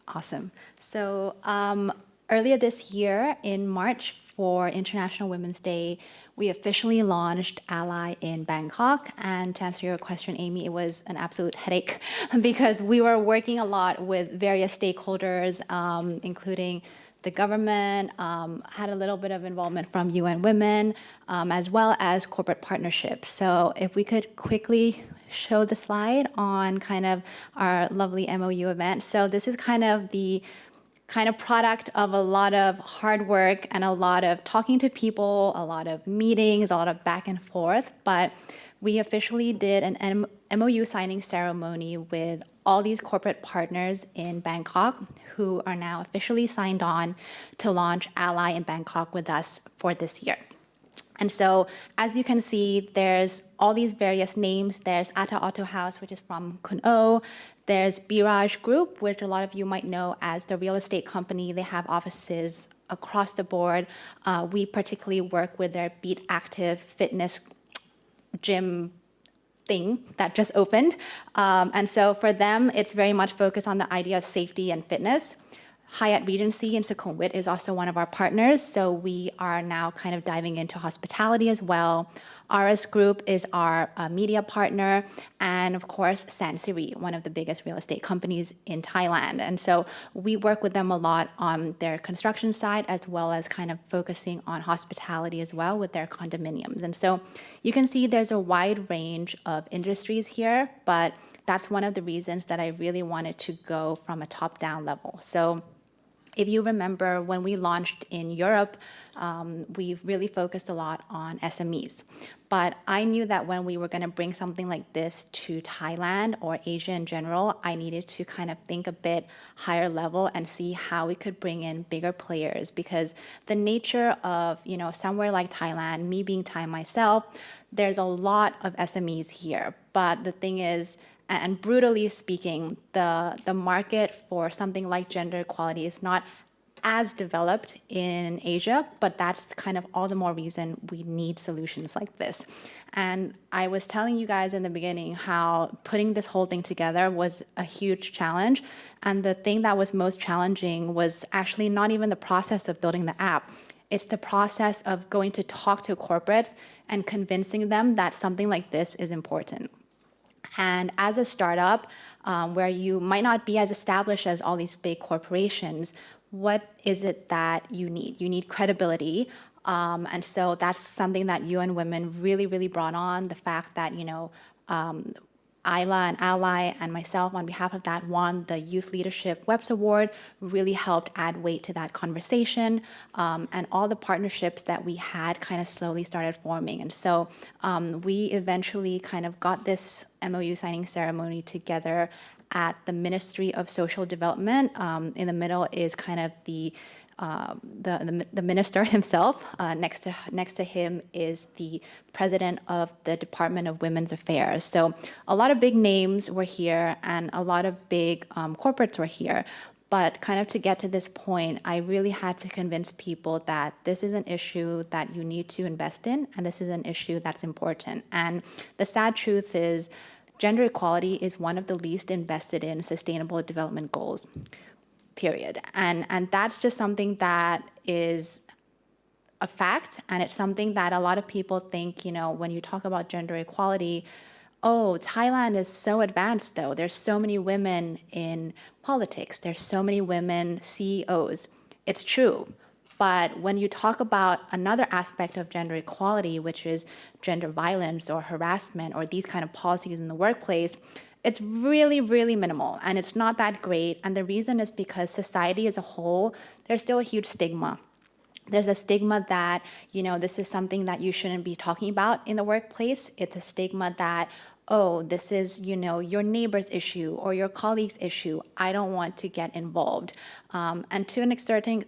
Awesome. So earlier this year in March for International Women's Day, we officially launched Ally in Bangkok. And to answer your question, Amy, it was an absolute headache because we were working a lot with various stakeholders, including the government, had a little bit of involvement from UN Women, as well as corporate partnerships. So if we could quickly show the slide on kind of our lovely MOU event. So this is kind of the product of a lot of hard work and a lot of talking to people, a lot of meetings, a lot of back and forth. But we officially did an MOU signing ceremony with all these corporate partners in Bangkok who are now officially signed on to launch Ally in Bangkok with us for this year. And so, as you can see, there's all these various names. There's Atta Auto House, which is from Kun O. There's Biraj Group, which a lot of you might know as the real estate company. They have offices across the board. We particularly work with their Beat Active fitness gym thing that just opened. And so for them, it's very much focused on the idea of safety and fitness. Hyatt Regency in Sukhumvit is also one of our partners, so we are now kind of diving into hospitality as well. RS Group is our media partner, and of course, Sansiri, one of the biggest real estate companies in Thailand. And so we work with them a lot on their construction side, as well as kind of focusing on hospitality as well with their condominiums. And so you can see there's a wide range of industries here, but that's one of the reasons that I really wanted to go from a top-down level. So if you remember, when we launched in Europe, we really focused a lot on SMEs. But I knew that when we were going to bring something like this to Thailand or Asia in general, I needed to kind of think a bit higher level and see how we could bring in bigger players. Because the nature of, somewhere like Thailand, me being Thai myself, there's a lot of SMEs here. But the thing is, and brutally speaking, the market for something like gender equality is not as developed in Asia, but that's kind of all the more reason we need solutions like this. And I was telling you guys in the beginning how putting this whole thing together was a huge challenge. And the thing that was most challenging was actually not even the process of building the app. It's the process of going to talk to corporates and convincing them that something like this is important. And as a startup, where you might not be as established as all these big corporations, what is it that you need? You need credibility. And so that's something that UN Women really, really brought on, the fact that, Isla and Ally and myself on behalf of that won the Youth Leadership Webs Award, really helped add weight to that conversation. And all the partnerships that we had kind of slowly started forming. And so we eventually kind of got this MOU signing ceremony together at the Ministry of Social Development. In the middle is kind of the minister himself. Next to him is the president of the Department of Women's Affairs. So a lot of big names were here and a lot of big corporates were here. But kind of to get to this point, I really had to convince people that this is an issue that you need to invest in, and this is an issue that's important. And the sad truth is, gender equality is one of the least invested in sustainable development goals. Period. And that's just something that is a fact, and it's something that a lot of people think, when you talk about gender equality, oh, Thailand is so advanced though. There's so many women in politics. There's so many women CEOs. It's true. But when you talk about another aspect of gender equality, which is gender violence or harassment or these kind of policies in the workplace, it's really, really minimal, and it's not that great. And the reason is because society as a whole, there's still a huge stigma there's a stigma that, this is something that you shouldn't be talking about in the workplace. It's a stigma that, oh, this is, your neighbor's issue or your colleague's issue. I don't want to get involved. And to an extent,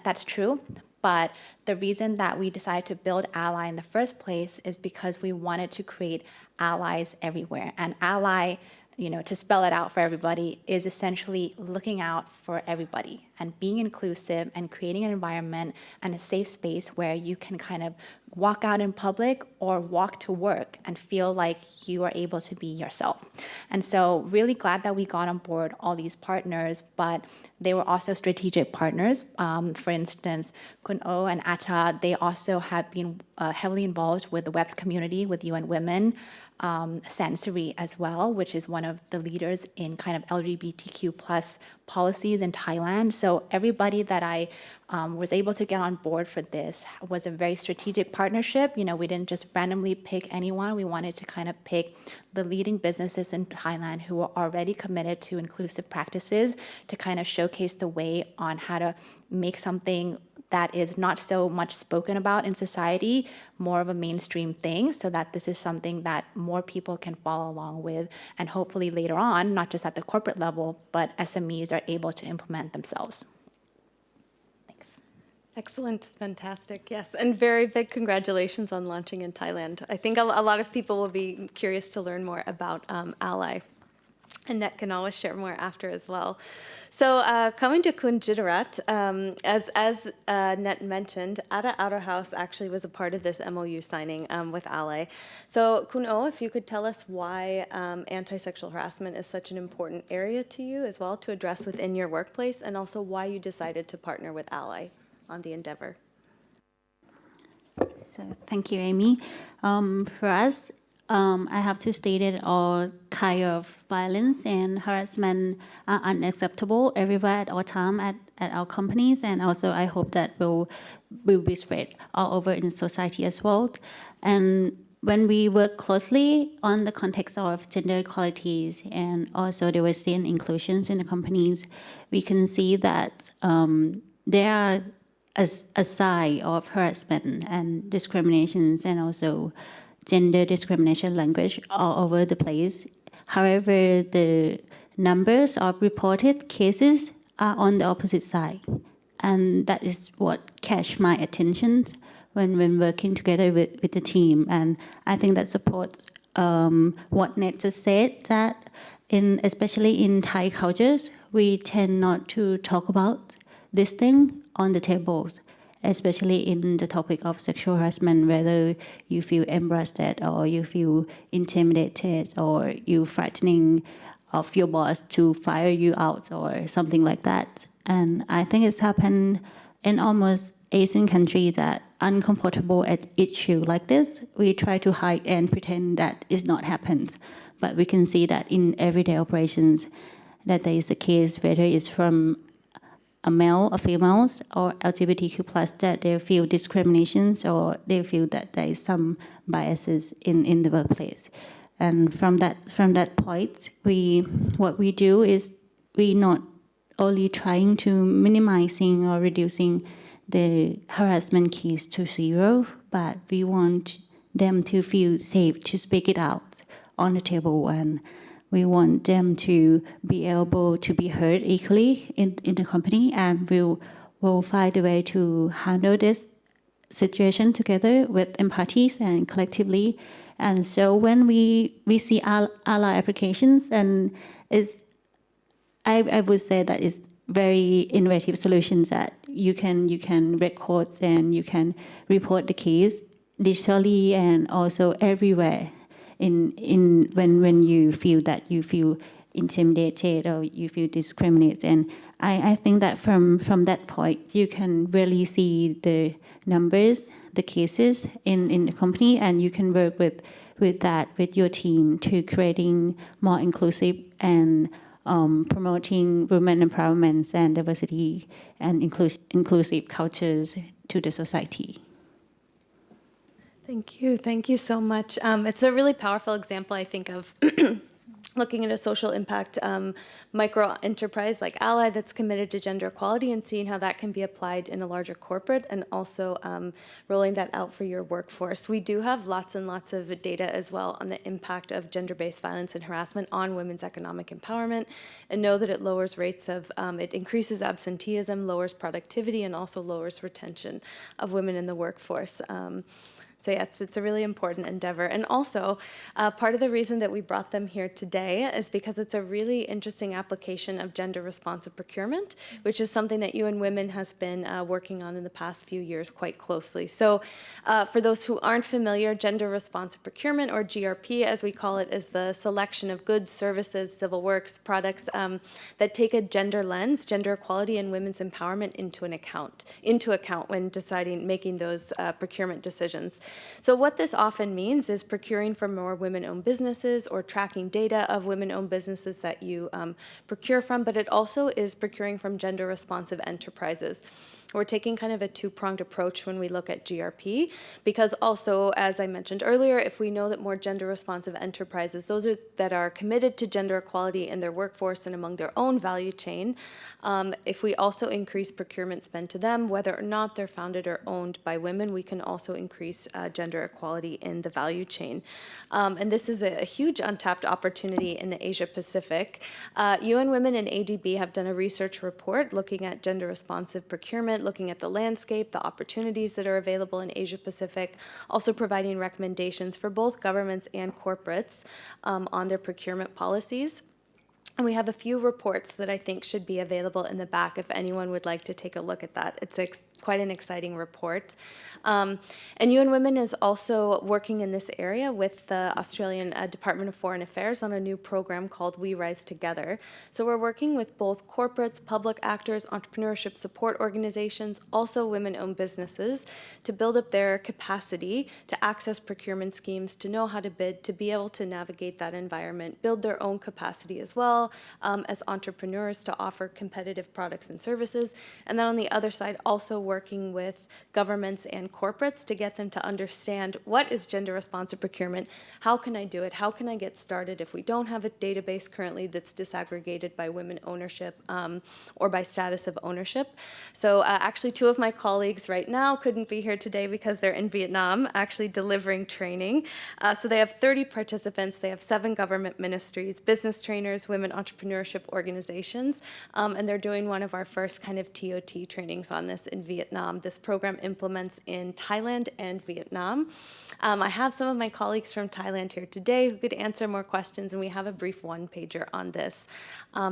that's true. But the reason that we decided to build Ally in the first place is because we wanted to create allies everywhere. And Ally, to spell it out for everybody, is essentially looking out for everybody and being inclusive and creating an environment and a safe space where you can kind of walk out in public or walk to work and feel like you are able to be yourself. And so really glad that we got on board all these partners, but they were also strategic partners. For instance, Kun-O and Atta, they also have been heavily involved with the WEBS community, with UN Women, Sansari as well, which is one of the leaders in kind of LGBTQ plus policies in Thailand. So everybody that I was able to get on board for this was a very strategic partnership. We didn't just randomly pick anyone. We wanted to kind of pick the leading businesses in Thailand who were already committed to inclusive practices to kind of showcase the way on how to make something that is not so much spoken about in society, more of a mainstream thing, so that this is something that more people can follow along with. And hopefully later on, not just at the corporate level, but SMEs are able to implement themselves. Thanks. Excellent, fantastic, yes, and very big congratulations on launching in Thailand. I think a lot of people will be curious to learn more about Ally, and Net can always share more after as well. So coming to Kun Jitarat, as Net mentioned, Atta Outer House actually was a part of this MOU signing with Ally. So Kun-O, if you could tell us why anti-sexual harassment is such an important area to you as well to address within your workplace, and also why you decided to partner with Ally on the endeavor. So thank you, Amy. For us, I have to state that all kind of violence and harassment are unacceptable everywhere at all time at our companies, and also I hope that will be spread all over in society as well. And when we work closely on the context of gender equalities and also diversity and inclusions in the companies, we can see that there are a side of harassment and discriminations and also gender discrimination language all over the place. However, the numbers of reported cases are on the opposite side. And that is what catch my attention when working together with the team. And I think that supports what Ned just said, that especially in Thai cultures, we tend not to talk about this thing on the tables, especially in the topic of sexual harassment, whether you feel embarrassed or you feel intimidated or you frightening of your boss to fire you out or something like that. And I think it's happened in almost Asian countries that uncomfortable at issue like this, we try to hide and pretend that it's not happened. But we can see that in everyday operations that there is a case, whether it's from a male or females or LGBTQ plus, that they feel discriminations or they feel that there is some biases in the workplace. And from that point, what we do is we not only trying to minimizing or reducing the harassment case to zero, but we want them to feel safe to speak it out on the table, and we want them to be able to be heard equally in the company, and we'll find a way to handle this situation together with empathies and collectively. And so when we see Ally applications, and I would say that it's very innovative solutions that you can record and you can report the case digitally and also everywhere. When you feel that you feel intimidated or you feel discriminated, and I think that from that point you can really see the numbers, the cases in the company, and you can work with your team to creating more inclusive and promoting women empowerment and diversity and inclusive cultures to the society. Thank you so much. It's a really powerful example, I think, of looking at a social impact micro enterprise like Ally that's committed to gender equality and seeing how that can be applied in a larger corporate, and also rolling that out for your workforce. We do have lots and lots of data as well on the impact of gender-based violence and harassment on women's economic empowerment, and know that it lowers rates of, it increases absenteeism, lowers productivity, and also lowers retention of women in the workforce. So yeah, it's a really important endeavor. And also, part of the reason that we brought them here today is because it's a really interesting application of gender-responsive procurement, which is something that UN Women has been working on in the past few years quite closely. So for those who aren't familiar, gender-responsive procurement, or GRP as we call it, is the selection of goods, services, civil works, products that take a gender lens, gender equality and women's empowerment into account when making those procurement decisions. So what this often means is procuring from more women-owned businesses or tracking data of women-owned businesses that you procure from, but it also is procuring from gender-responsive enterprises. We're taking kind of a two-pronged approach when we look at GRP, because also, as I mentioned earlier, if we know that more gender-responsive enterprises, those that are committed to gender equality in their workforce and among their own value chain, if we also increase procurement spend to them, whether or not they're founded or owned by women, we can also increase gender equality in the value chain. And this is a huge untapped opportunity in the Asia Pacific. UN Women and ADB have done a research report looking at gender-responsive procurement, looking at the landscape, the opportunities that are available in Asia Pacific, also providing recommendations for both governments and corporates on their procurement policies. And we have a few reports that I think should be available in the back if anyone would like to take a look at that. It's quite an exciting report. And UN Women is also working in this area with the Australian Department of Foreign Affairs on a new program called We Rise Together. So we're working with both corporates, public actors, entrepreneurship support organizations, also women-owned businesses, to build up their capacity to access procurement schemes, to know how to bid, to be able to navigate that environment, build their own capacity as well as entrepreneurs to offer competitive products and services. And then on the other side, also working with governments and corporates to get them to understand what is gender-responsive procurement, how can I do it, how can I get started if we don't have a database currently that's disaggregated by women ownership or by status of ownership. So actually 2 of my colleagues right now couldn't be here today because they're in Vietnam actually delivering training. So they have 30 participants, they have 7 government ministries, business trainers, women entrepreneurship organizations, and they're doing one of our first kind of TOT trainings on this in Vietnam. This program implements in Thailand and Vietnam. I have some of my colleagues from Thailand here today who could answer more questions, and we have a brief one-pager on this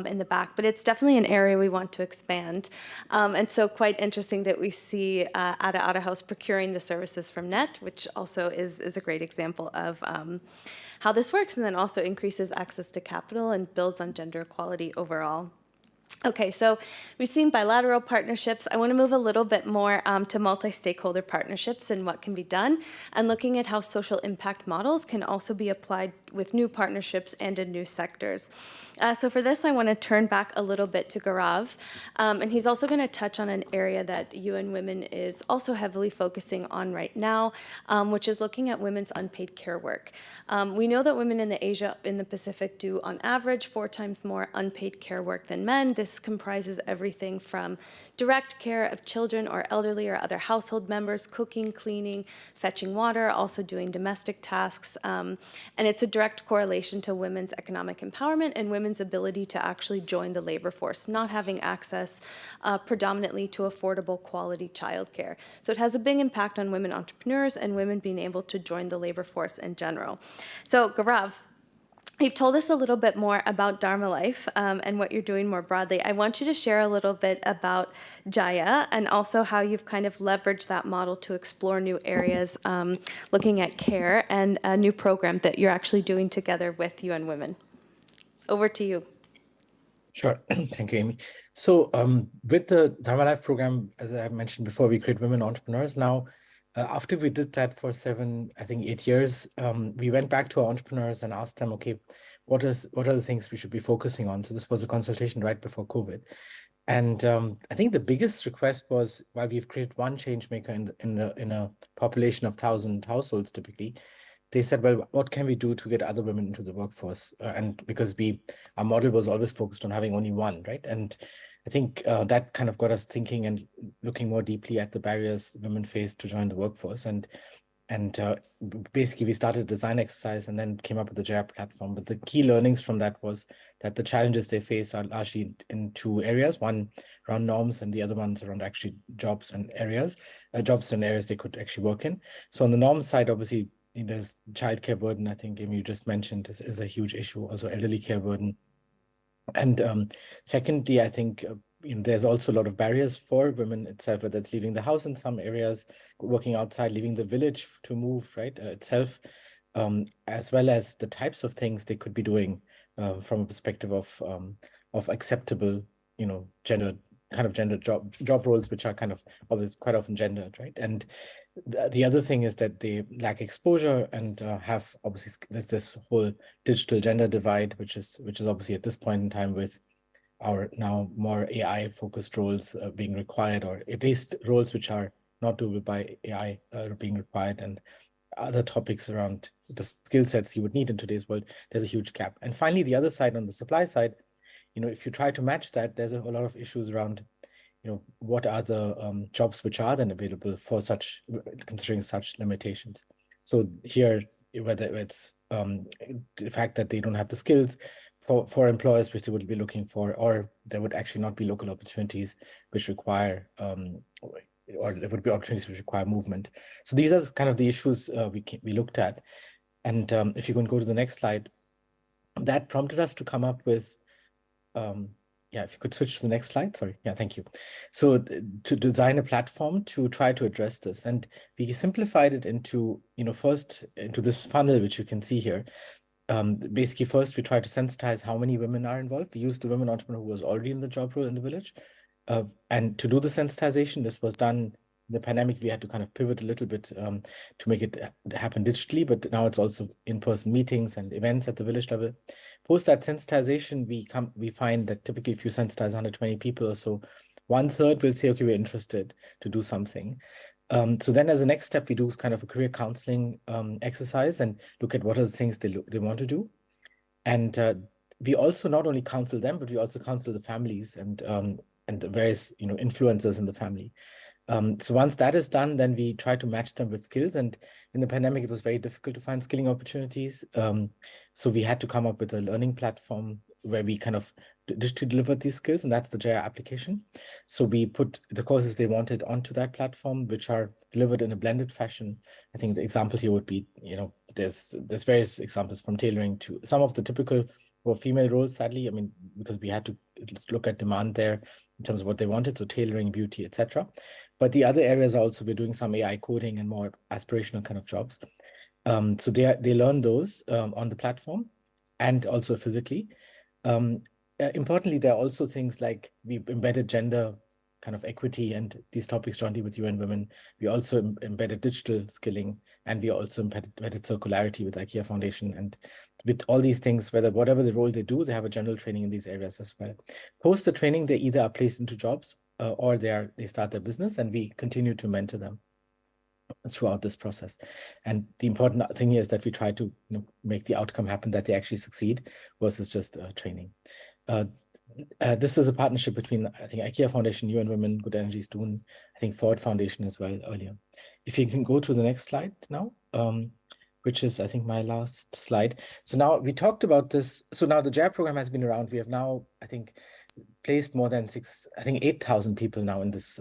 in the back, but it's definitely an area we want to expand. And so quite interesting that we see Ada House procuring the services from NET, which also is a great example of how this works, and then also increases access to capital and builds on gender equality overall. Okay, so we've seen bilateral partnerships. I want to move a little bit more to multi-stakeholder partnerships and what can be done, and looking at how social impact models can also be applied with new partnerships and in new sectors. So for this, I want to turn back a little bit to Gaurav, and he's also going to touch on an area that UN Women is also heavily focusing on right now, which is looking at women's unpaid care work. We know that women in the Pacific do on average 4 times more unpaid care work than men. This comprises everything from direct care of children or elderly or other household members, cooking, cleaning, fetching water, also doing domestic tasks, and it's a direct correlation to women's economic empowerment and women's ability to actually join the labor force, not having access predominantly to affordable quality childcare. So it has a big impact on women entrepreneurs and women being able to join the labor force in general. So Gaurav, you've told us a little bit more about Dharma Life and what you're doing more broadly. I want you to share a little bit about Jaya and also how you've kind of leveraged that model to explore new areas, looking at care, and a new program that you're actually doing together with UN Women. Over to you. Sure. Thank you, Amy. So with the Dharma Life program, as I mentioned before, we create women entrepreneurs. Now, after we did that for 8 years, we went back to our entrepreneurs and asked them, okay, what are the things we should be focusing on? So this was a consultation right before COVID. And I think the biggest request was, while we've created one change maker in a population of 1,000 households typically, they said, well, what can we do to get other women into the workforce? And because our model was always focused on having only one, right? And I think that kind of got us thinking and looking more deeply at the barriers women face to join the workforce. And basically, we started a design exercise and then came up with the JR platform. But the key learnings from that was that the challenges they face are largely in two areas: one around norms, and the other ones around actually jobs and areas they could actually work in. So on the norms side, obviously, there's childcare burden. I think Amy, you just mentioned is a huge issue. Also, elderly care burden. And secondly, I think there's also a lot of barriers for women itself, whether it's leaving the house in some areas, working outside, leaving the village to move, right, itself, as well as the types of things they could be doing from a perspective of acceptable, gender job roles, which are kind of always quite often gendered, right? And the other thing is that they lack exposure and have obviously there's this whole digital gender divide, which is obviously at this point in time with our now more AI focused roles being required, or at least roles which are not doable by AI being required, and other topics around the skill sets you would need in today's world. There's a huge gap. And finally, the other side, on the supply side, if you try to match that, there's a lot of issues around what are the jobs which are then available for considering such limitations. So here, whether it's the fact that they don't have the skills for employers which they would be looking for, or there would actually not be local opportunities which require, or there would be opportunities which require movement. So these are kind of the issues we looked at. And if you can go to the next slide, that prompted us to come up with if you could switch to the next slide. Sorry. Yeah, thank you. So to design a platform to try to address this. And we simplified it into, first into this funnel, which you can see here. Basically, first, we try to sensitize how many women are involved. We used the women entrepreneur who was already in the job role in the village. And to do the sensitization, this was done in the pandemic. We had to kind of pivot a little bit to make it happen digitally, but now it's also in-person meetings and events at the village level. Post that sensitization, we find that typically if you sensitize 120 people or so, 1/3 will say, okay, we're interested to do something. So then as a next step, we do kind of a career counseling exercise and look at what are the things they want to do. And we also not only counsel them, but we also counsel the families and the various influencers in the family. So once that is done, then we try to match them with skills. And in the pandemic, it was very difficult to find skilling opportunities. So we had to come up with a learning platform where we kind of digitally delivered these skills, and that's the JR application. So we put the courses they wanted onto that platform, which are delivered in a blended fashion. I think the example here would be, there's various examples from tailoring to some of the typical for female roles, sadly, because we had to look at demand there in terms of what they wanted, so tailoring, beauty, etc. But the other areas are also, we're doing some AI coding and more aspirational kind of jobs. So they learn those on the platform and also physically. Importantly, there are also things like we've embedded gender kind of equity and these topics jointly with UN Women. We also embedded digital skilling, and we also embedded circularity with IKEA Foundation. And with all these things, whatever the role they do, they have a general training in these areas as well. Post the training, they either are placed into jobs or they start their business, and we continue to mentor them throughout this process. And the important thing here is that we try to make the outcome happen, that they actually succeed versus just training. This is a partnership between, I think, IKEA Foundation, UN Women, Good Energy Stone, I think Ford Foundation as well earlier. If you can go to the next slide now, which is, I think, my last slide. So now we talked about this. So now the JAB program has been around. We have now, I think, placed more than 8,000 people now in this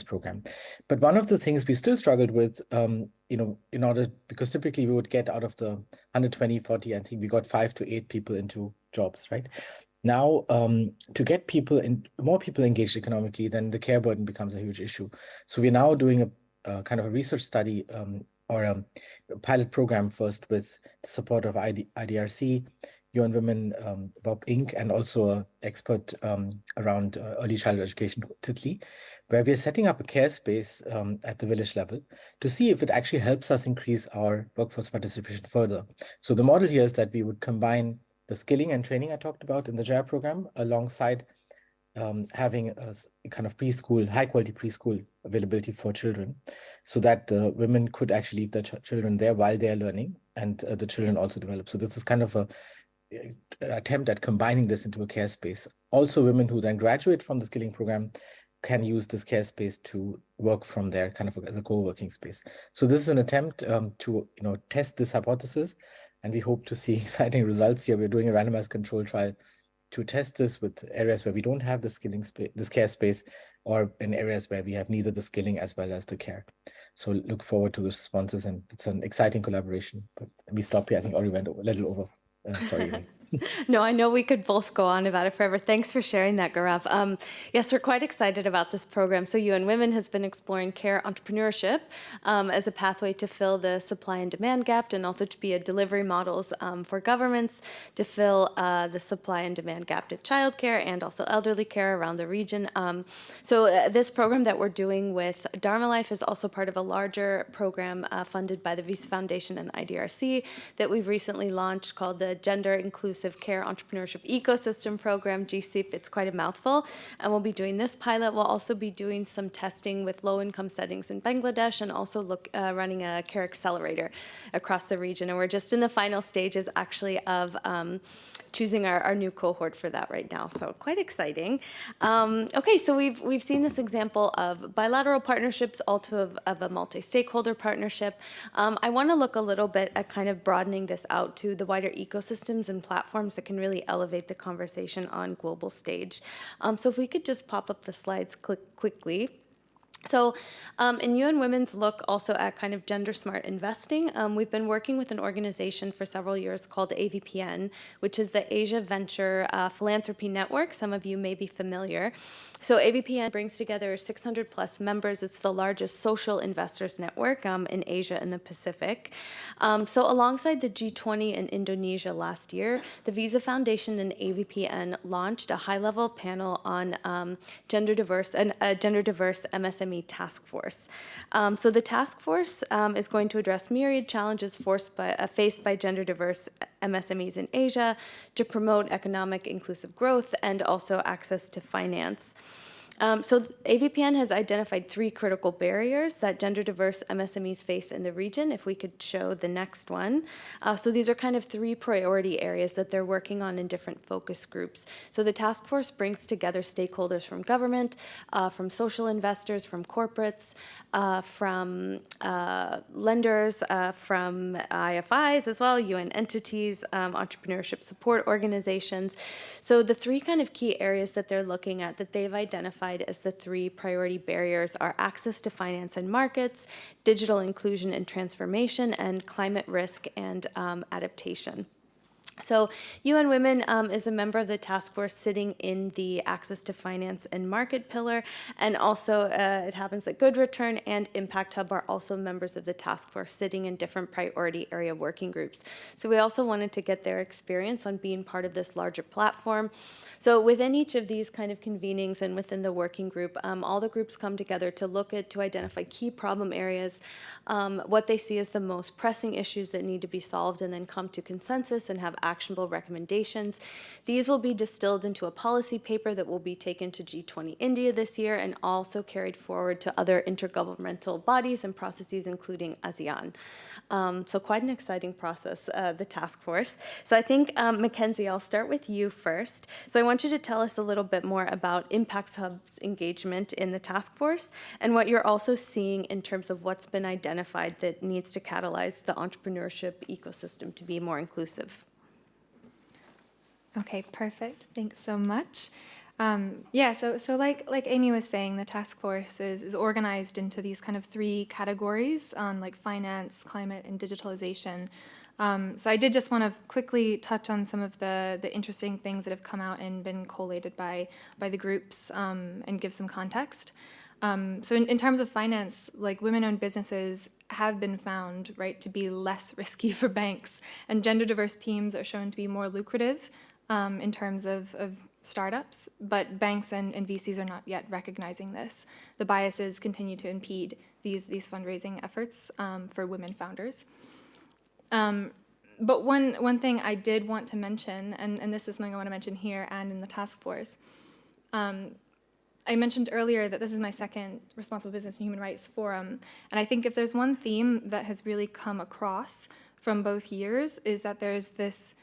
program. But one of the things we still struggled with, because typically we would get out of the 120, 40, I think we got 5 to 8 people into jobs, right? Now, to get more people engaged economically, then the care burden becomes a huge issue. So we're now doing a kind of a research study or a pilot program first with the support of IDRC, UN Women, Bob Inc., and also an expert around early childhood education, TITLI, where we're setting up a care space at the village level to see if it actually helps us increase our workforce participation further. So the model here is that we would combine the skilling and training I talked about in the JAR program alongside having a kind of preschool, high quality preschool availability for children, so that the women could actually leave their children there while they're learning, and the children also develop. So this is kind of a attempt at combining this into a care space. Also, women who then graduate from the skilling program can use this care space to work from there, kind of as a co-working space. So this is an attempt to test this hypothesis, and we hope to see exciting results here. We're doing a randomized control trial to test this with areas where we don't have the skilling space, this care space, or in areas where we have neither the skilling as well as the care. So look forward to the responses, and it's an exciting collaboration. But we stop here. I think already went a little over. Sorry. No, I know we could both go on about it forever. Thanks for sharing that, Gaurav. Yes, we're quite excited about this program. So UN Women has been exploring care entrepreneurship as a pathway to fill the supply and demand gap, and also to be a delivery models for governments to fill the supply and demand gap to childcare and also elderly care around the region. This program that we're doing with Dharma Life is also part of a larger program funded by the Visa Foundation and IDRC that we've recently launched called the Gender Inclusive Care Entrepreneurship Ecosystem Program, GCEP. It's quite a mouthful. And we'll be doing this pilot. We'll also be doing some testing with low-income settings in Bangladesh, and also running a care accelerator across the region. And we're just in the final stages, actually, of choosing our new cohort for that right now. So quite exciting. Okay, so we've seen this example of bilateral partnerships, also of a multi-stakeholder partnership. I want to look a little bit at kind of broadening this out to the wider ecosystems and platforms that can really elevate the conversation on global stage. So if we could just pop up the slides quickly. So in UN Women's look also at kind of gender smart investing, we've been working with an organization for several years called AVPN, which is the Asia Venture Philanthropy Network. Some of you may be familiar. So AVPN brings together 600 plus members. It's the largest social investors network in Asia and the Pacific. So alongside the G20 in Indonesia last year, the Visa Foundation and AVPN launched a high-level panel on gender diverse MSME task force. So the task force is going to address myriad challenges faced by gender diverse MSMEs in Asia to promote economic inclusive growth and also access to finance. So AVPN has identified 3 critical barriers that gender diverse MSMEs face in the region. If we could show the next one. So these are kind of 3 priority areas that they're working on in different focus groups. So the task force brings together stakeholders from government, from social investors, from corporates, from lenders, from IFIs as well, UN entities, entrepreneurship support organizations. So the 3 kind of key areas that they're looking at that they've identified as the 3 priority barriers are access to finance and markets, digital inclusion and transformation, and climate risk and adaptation. So UN Women is a member of the task force sitting in the access to finance and market pillar, and also it happens that Good Return and Impact Hub are also members of the task force sitting in different priority area working groups. So we also wanted to get their experience on being part of this larger platform. So within each of these kind of convenings and within the working group, all the groups come together to identify key problem areas, what they see as the most pressing issues that need to be solved, and then come to consensus and have actionable recommendations. These will be distilled into a policy paper that will be taken to G20 India this year, and also carried forward to other intergovernmental bodies and processes, including ASEAN. So quite an exciting process, the task force. So I think, Mackenzie, I'll start with you first. So I want you to tell us a little bit more about Impact Hub's engagement in the task force, and what you're also seeing in terms of what's been identified that needs to catalyze the entrepreneurship ecosystem to be more inclusive. Okay, perfect. Thanks so much. So like Amy was saying, the task force is organized into these kind of 3 categories on like finance, climate, and digitalization. So I did just want to quickly touch on some of the interesting things that have come out and been collated by the groups, and give some context. So in terms of finance, like women-owned businesses have been found, right, to be less risky for banks, and gender diverse teams are shown to be more lucrative in terms of startups, but banks and VCs are not yet recognizing this. The biases continue to impede these fundraising efforts for women founders. But one thing I did want to mention, and this is something I want to mention here and in the task force, I mentioned earlier that this is my second Responsible Business and Human Rights Forum, and I think if there's one theme that has really come across from both years is that there's this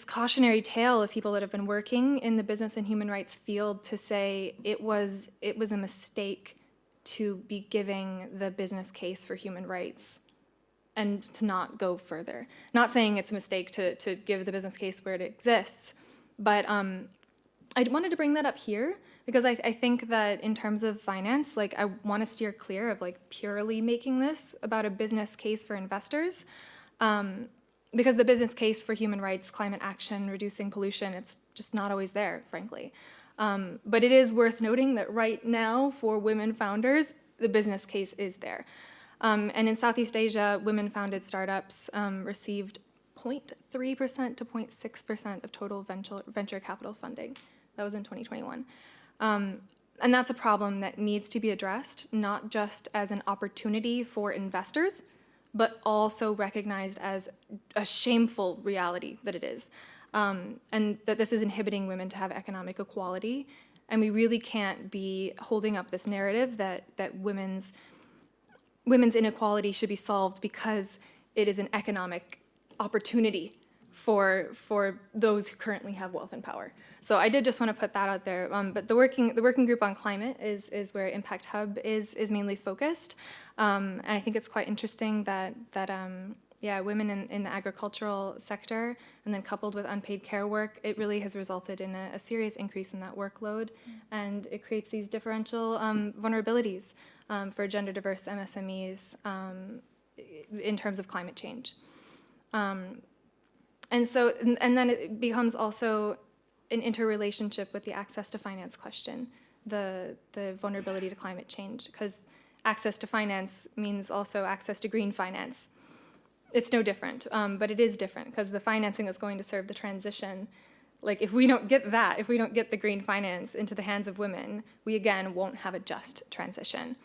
cautionary tale of people that have been working in the business and human rights field to say it was a mistake to be giving the business case for human rights and to not go further. Not saying it's a mistake to give the business case where it exists, but I wanted to bring that up here because I think that in terms of finance, like I want to steer clear of like purely making this about a business case for investors, because the business case for human rights, climate action, reducing pollution, it's just not always there, frankly. But it is worth noting that right now for women founders, the business case is there. And in Southeast Asia, women-founded startups received 0.3% to 0.6% of total venture capital funding. That was in 2021. And that's a problem that needs to be addressed, not just as an opportunity for investors, but also recognized as a shameful reality that it is. And that this is inhibiting women to have economic equality. And we really can't be holding up this narrative that women's inequality should be solved because it is an economic opportunity for those who currently have wealth and power. So I did just want to put that out there. But the working group on climate is where Impact Hub is mainly focused. And I think it's quite interesting that women in the agricultural sector, and then coupled with unpaid care work, it really has resulted in a serious increase in that workload, and it creates these differential vulnerabilities for gender diverse MSMEs in terms of climate change. And then it becomes also an interrelationship with the access to finance question, the vulnerability to climate change, because access to finance means also access to green finance. It's no different, but it is different because the financing that's going to serve the transition, like if we don't get that, if we don't get the green finance into the hands of women, we again won't have a just transition.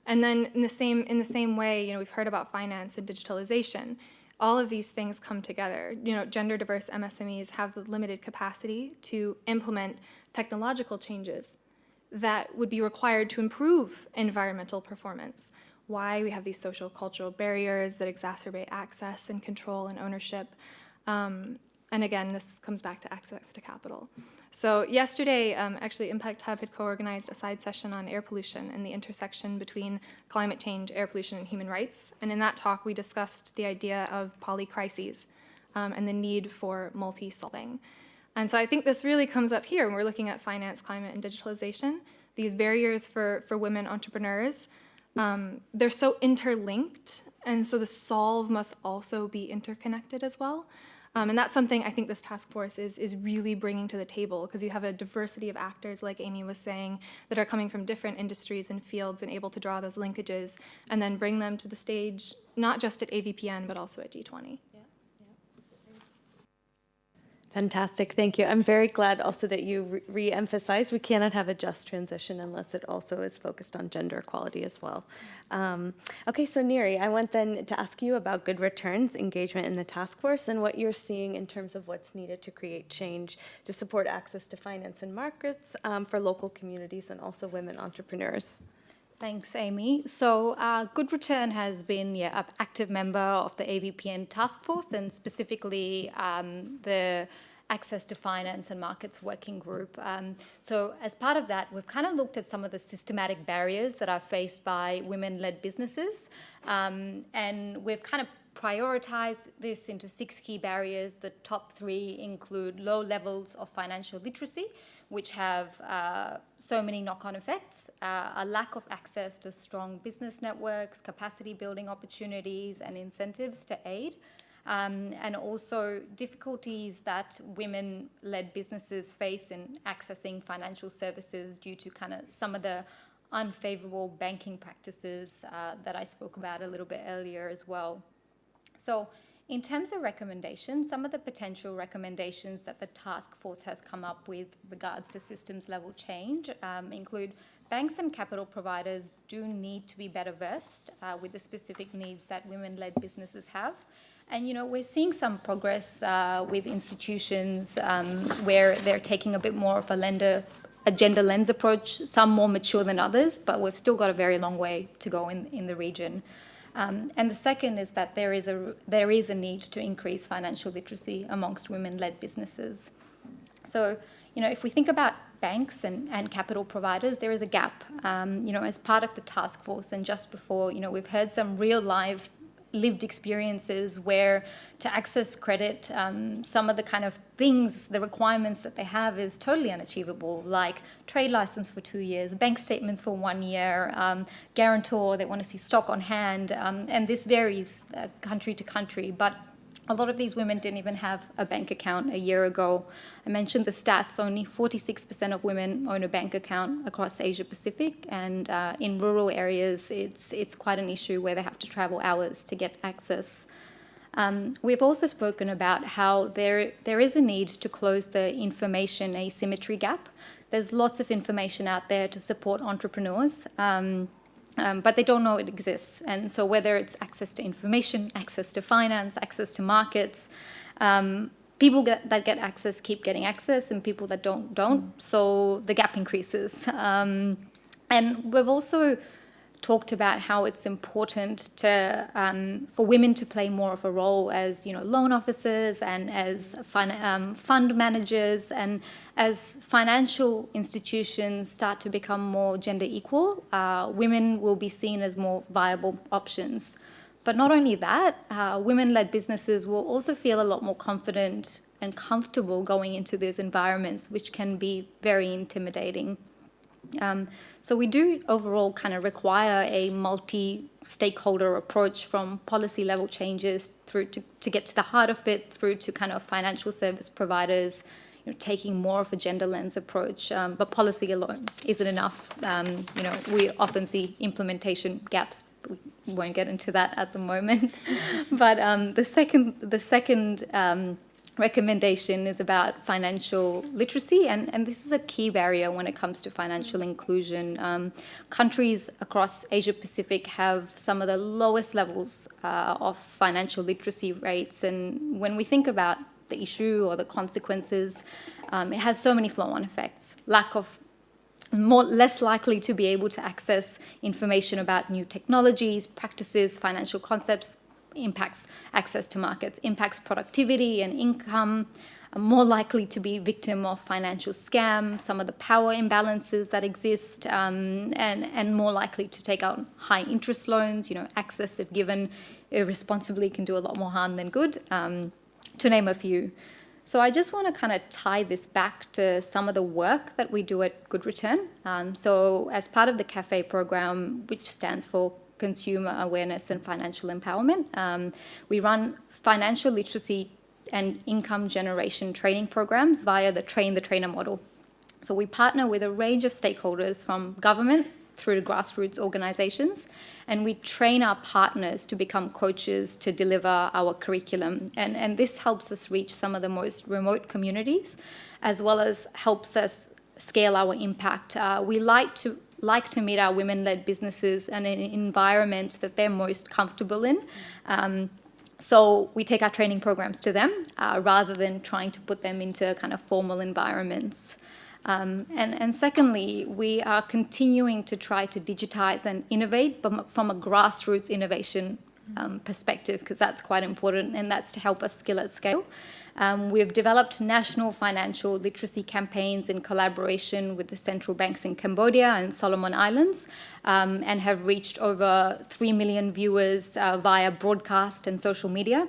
And then in the same way, we've heard about finance and digitalization. All of these things come together. Gender diverse MSMEs have the limited capacity to implement technological changes that would be required to improve environmental performance. Why we have these social cultural barriers that exacerbate access and control and ownership. And again, this comes back to access to capital. So yesterday, actually Impact Hub had co-organized a side session on air pollution and the intersection between climate change, air pollution, and human rights. And in that talk, we discussed the idea of polycrises and the need for multi-solving. And so I think this really comes up here when we're looking at finance, climate, and digitalization. These barriers for women entrepreneurs, they're so interlinked, and so the solve must also be interconnected as well. And that's something I think this task force is really bringing to the table, because you have a diversity of actors, like Amy was saying, that are coming from different industries and fields and able to draw those linkages and then bring them to the stage, not just at AVPN, but also at G20. Fantastic, thank you. I'm very glad also that you re-emphasized we cannot have a just transition unless it also is focused on gender equality as well. Okay, so Neri, I want then to ask you about good returns, engagement in the task force, and what you're seeing in terms of what's needed to create change to support access to finance and markets for local communities and also women entrepreneurs. Thanks, Amy. So Good Return has been an active member of the AVPN task force, and specifically the Access to Finance and Markets Working Group. So as part of that, we've kind of looked at some of the systematic barriers that are faced by women-led businesses, and we've kind of prioritized this into 6 key barriers. The top 3 include low levels of financial literacy, which have so many knock-on effects, a lack of access to strong business networks, capacity building opportunities and incentives to aid, and also difficulties that women-led businesses face in accessing financial services due to kind of some of the unfavorable banking practices that I spoke about a little bit earlier as well. So in terms of recommendations, some of the potential recommendations that the task force has come up with regards to systems level change include banks and capital providers do need to be better versed with the specific needs that women-led businesses have. And, we're seeing some progress with institutions where they're taking a bit more of a lender a gender lens approach, some more mature than others, but we've still got a very long way to go in the region. And the second is that there is a need to increase financial literacy amongst women-led businesses. So, if we think about banks and capital providers, there is a gap. As part of the task force and just before, we've heard some real live lived experiences where to access credit, some of the kind of things, the requirements that they have is totally unachievable, like trade license for 2 years, bank statements for 1 year, guarantor, they want to see stock on hand, and this varies country to country, but a lot of these women didn't even have a bank account a year ago. I mentioned the stats, only 46% of women own a bank account across Asia Pacific, and in rural areas it's quite an issue where they have to travel hours to get access. We've also spoken about how there is a need to close the information asymmetry gap. There's lots of information out there to support entrepreneurs, but they don't know it exists. And so whether it's access to information, access to finance, access to markets, people that get access keep getting access, and people that don't. So the gap increases. And we've also talked about how it's important to for women to play more of a role as loan officers and as fund managers, and as financial institutions start to become more gender equal, women will be seen as more viable options. But not only that, women-led businesses will also feel a lot more confident and comfortable going into these environments, which can be very intimidating. So we do overall kind of require a multi-stakeholder approach, from policy level changes through to get to the heart of it, through to kind of financial service providers, taking more of a gender lens approach. But policy alone isn't enough. We often see implementation gaps. We won't get into that at the moment. But the second recommendation is about financial literacy, and this is a key barrier when it comes to financial inclusion. Countries across Asia Pacific have some of the lowest levels of financial literacy rates, and when we think about the issue or the consequences, it has so many flow-on effects. Less likely to be able to access information about new technologies, practices, financial concepts, impacts access to markets, impacts productivity and income, more likely to be victim of financial scam, some of the power imbalances that exist, and more likely to take out high interest loans. Access, if given irresponsibly, can do a lot more harm than good, to name a few. So I just want to kind of tie this back to some of the work that we do at Good Return. So as part of the CAFE program, which stands for Consumer Awareness and Financial Empowerment, we run financial literacy and income generation training programs via the Train the Trainer model. So we partner with a range of stakeholders, from government through to grassroots organizations, and we train our partners to become coaches to deliver our curriculum. And this helps us reach some of the most remote communities, as well as helps us scale our impact. We like to meet our women-led businesses in an environment that they're most comfortable in. So we take our training programs to them rather than trying to put them into kind of formal environments. And secondly, we are continuing to try to digitize and innovate, but from a grassroots innovation perspective, because that's quite important, and that's to help us skill at scale. We've developed national financial literacy campaigns in collaboration with the central banks in Cambodia and Solomon Islands, and have reached over 3 million viewers via broadcast and social media.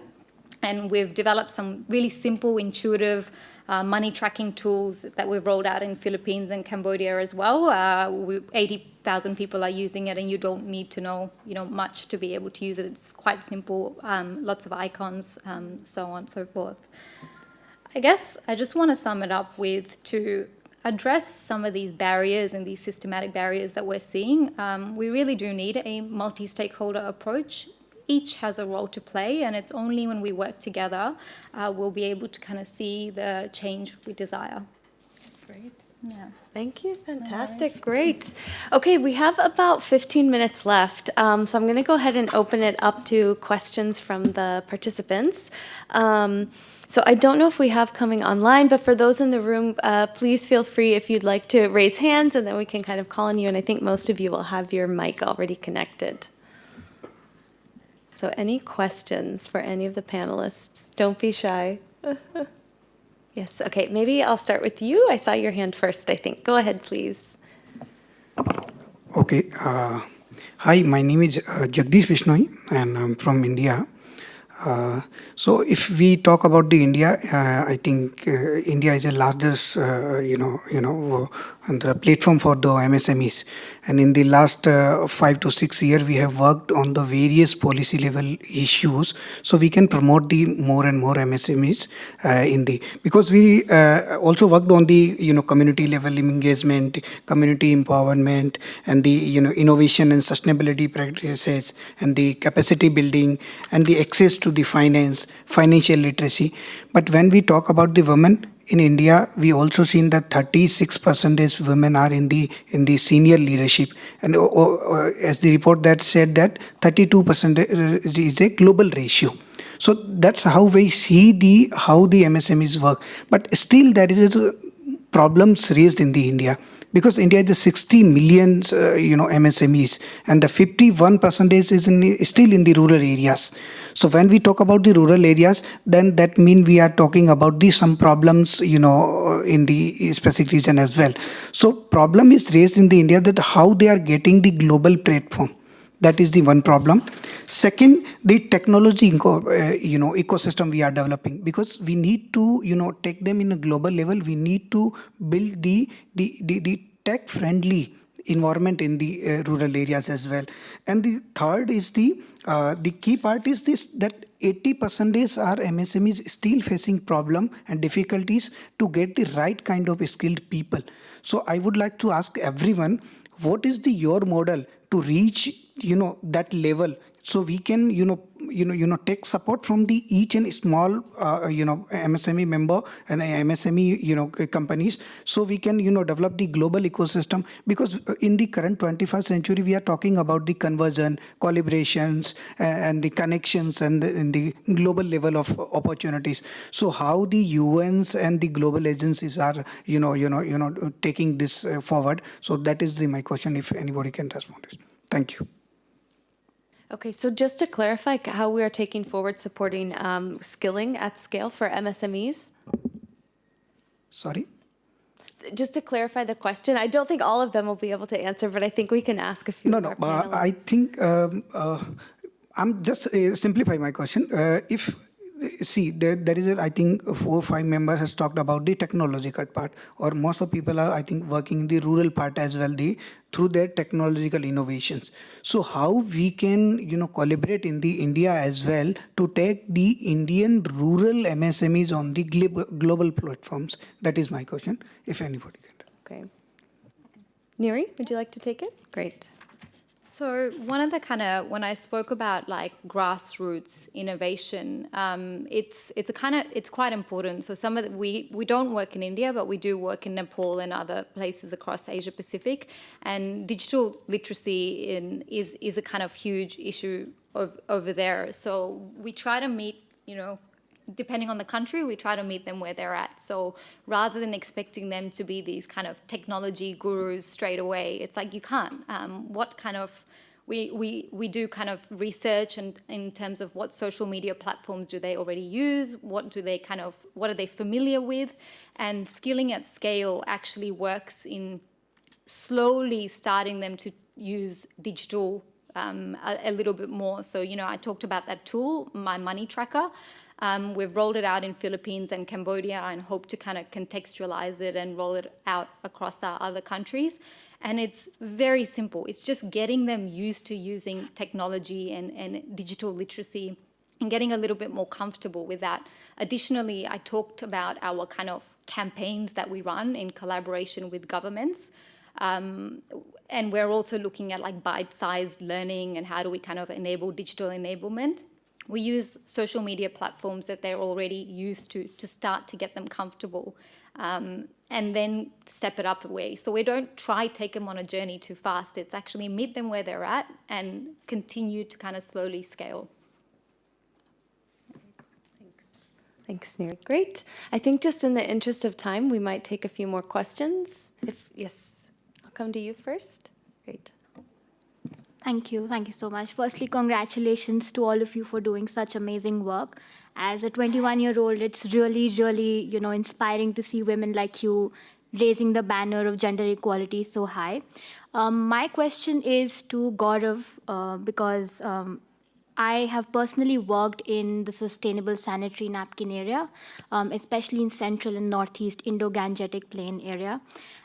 And we've developed some really simple, intuitive money tracking tools that we've rolled out in Philippines and Cambodia as well. 80,000 people are using it, and you don't need to know much to be able to use it. It's quite simple, lots of icons, so on and so forth. I guess I just want to sum it up with, to address some of these barriers and these systematic barriers that we're seeing, we really do need a multi-stakeholder approach. Each has a role to play, and it's only when we work together we'll be able to kind of see the change we desire. Great. Yeah. Thank you. Fantastic. Great. Okay, we have about 15 minutes left. So I'm going to go ahead and open it up to questions from the participants. So I don't know if we have coming online, but for those in the room, please feel free if you'd like to raise hands, and then we can kind of call on you. And I think most of you will have your mic already connected. So any questions for any of the panelists? Don't be shy. Yes, okay, maybe I'll start with you. I saw your hand first, I think. Go ahead, please. Okay. Hi, my name is Jagdish Bishnoi, and I'm from India. So if we talk about the India, I think India is the largest, and the platform for the MSMEs. And in the last 5 to 6 years, we have worked on the various policy level issues, so we can promote the more and more MSMEs because we also worked on the community level engagement, community empowerment, and the innovation and sustainability practices, and the capacity building, and the access to the financial literacy. But when we talk about the women in India, we also seen that 36% women are in the senior leadership, and as the report that said that 32% is a global ratio. So that's how we see how the MSMEs work. But still, there is problems raised in the India. Because India is 60 million, MSMEs, and the 51% is still in the rural areas. So when we talk about the rural areas, then that means we are talking about some problems, in the specific region as well. So problem is raised in the India that how they are getting the global platform. That is the one problem. Second, the technology, ecosystem we are developing, because we need to, take them in a global level. We need to build the tech-friendly environment in the rural areas as well. And the third is the key part is this, that 80% are MSMEs still facing problem and difficulties to get the right kind of skilled people. So I would like to ask everyone, what is your model to reach that level, so we can take support from the each and small MSME member and MSME companies, so we can develop the global ecosystem. Because in the current 21st century, we are talking about the conversion, collaborations, and the connections, and in the global level of opportunities. So how the UNs and the global agencies are taking this forward. So that is my question, if anybody can respond. Thank you. Okay, so just to clarify how we are taking forward supporting skilling at scale for MSMEs. Sorry? Just to clarify the question, I don't think all of them will be able to answer, but I think we can ask a few No, more no. panelists. I think I'm just simplify my question. There is I think 4 or 5 members has talked about the technological part, or most of people are, I think, working in the rural part as well, through their technological innovations. So how we can collaborate in the India as well to take the Indian rural MSMEs on the global platforms? That is my question, if anybody can. Okay. Neri, would you like to take it? Great. So one of the when I spoke about like grassroots innovation, it's quite important. So some of we don't work in India, but we do work in Nepal and other places across Asia Pacific, and digital literacy is a kind of huge issue over there. So we try to meet, depending on the country, we try to meet them where they're at. So rather than expecting them to be these kind of technology gurus straight away, it's like you can't. We do kind of research and in terms of what social media platforms do they already use, what are they familiar with, and skilling at scale actually works in slowly starting them to use digital a little bit more. So, I talked about that tool, My Money Tracker. We've rolled it out in Philippines and Cambodia and hope to kind of contextualize it and roll it out across our other countries. And it's very simple. It's just getting them used to using technology and digital literacy and getting a little bit more comfortable with that. Additionally, I talked about our kind of campaigns that we run in collaboration with governments. And we're also looking at like bite-sized learning and how do we kind of enable digital enablement. We use social media platforms that they're already used to start to get them comfortable. and then step it up a way. So we don't try take them on a journey too fast. It's actually meet them where they're at and continue to kind of slowly scale. Thanks, Neera. Great. I think just in the interest of time, we might take a few more questions. Yes, I'll come to you first. Great. Thank you. Thank you so much. Firstly, congratulations to all of you for doing such amazing work. As a 21-year-old, it's really, really, inspiring to see women like you raising the banner of gender equality so high. My question is to Gaurav, because I have personally worked in the sustainable sanitary napkin area, especially in central and northeast Indo-Gangetic Plain area.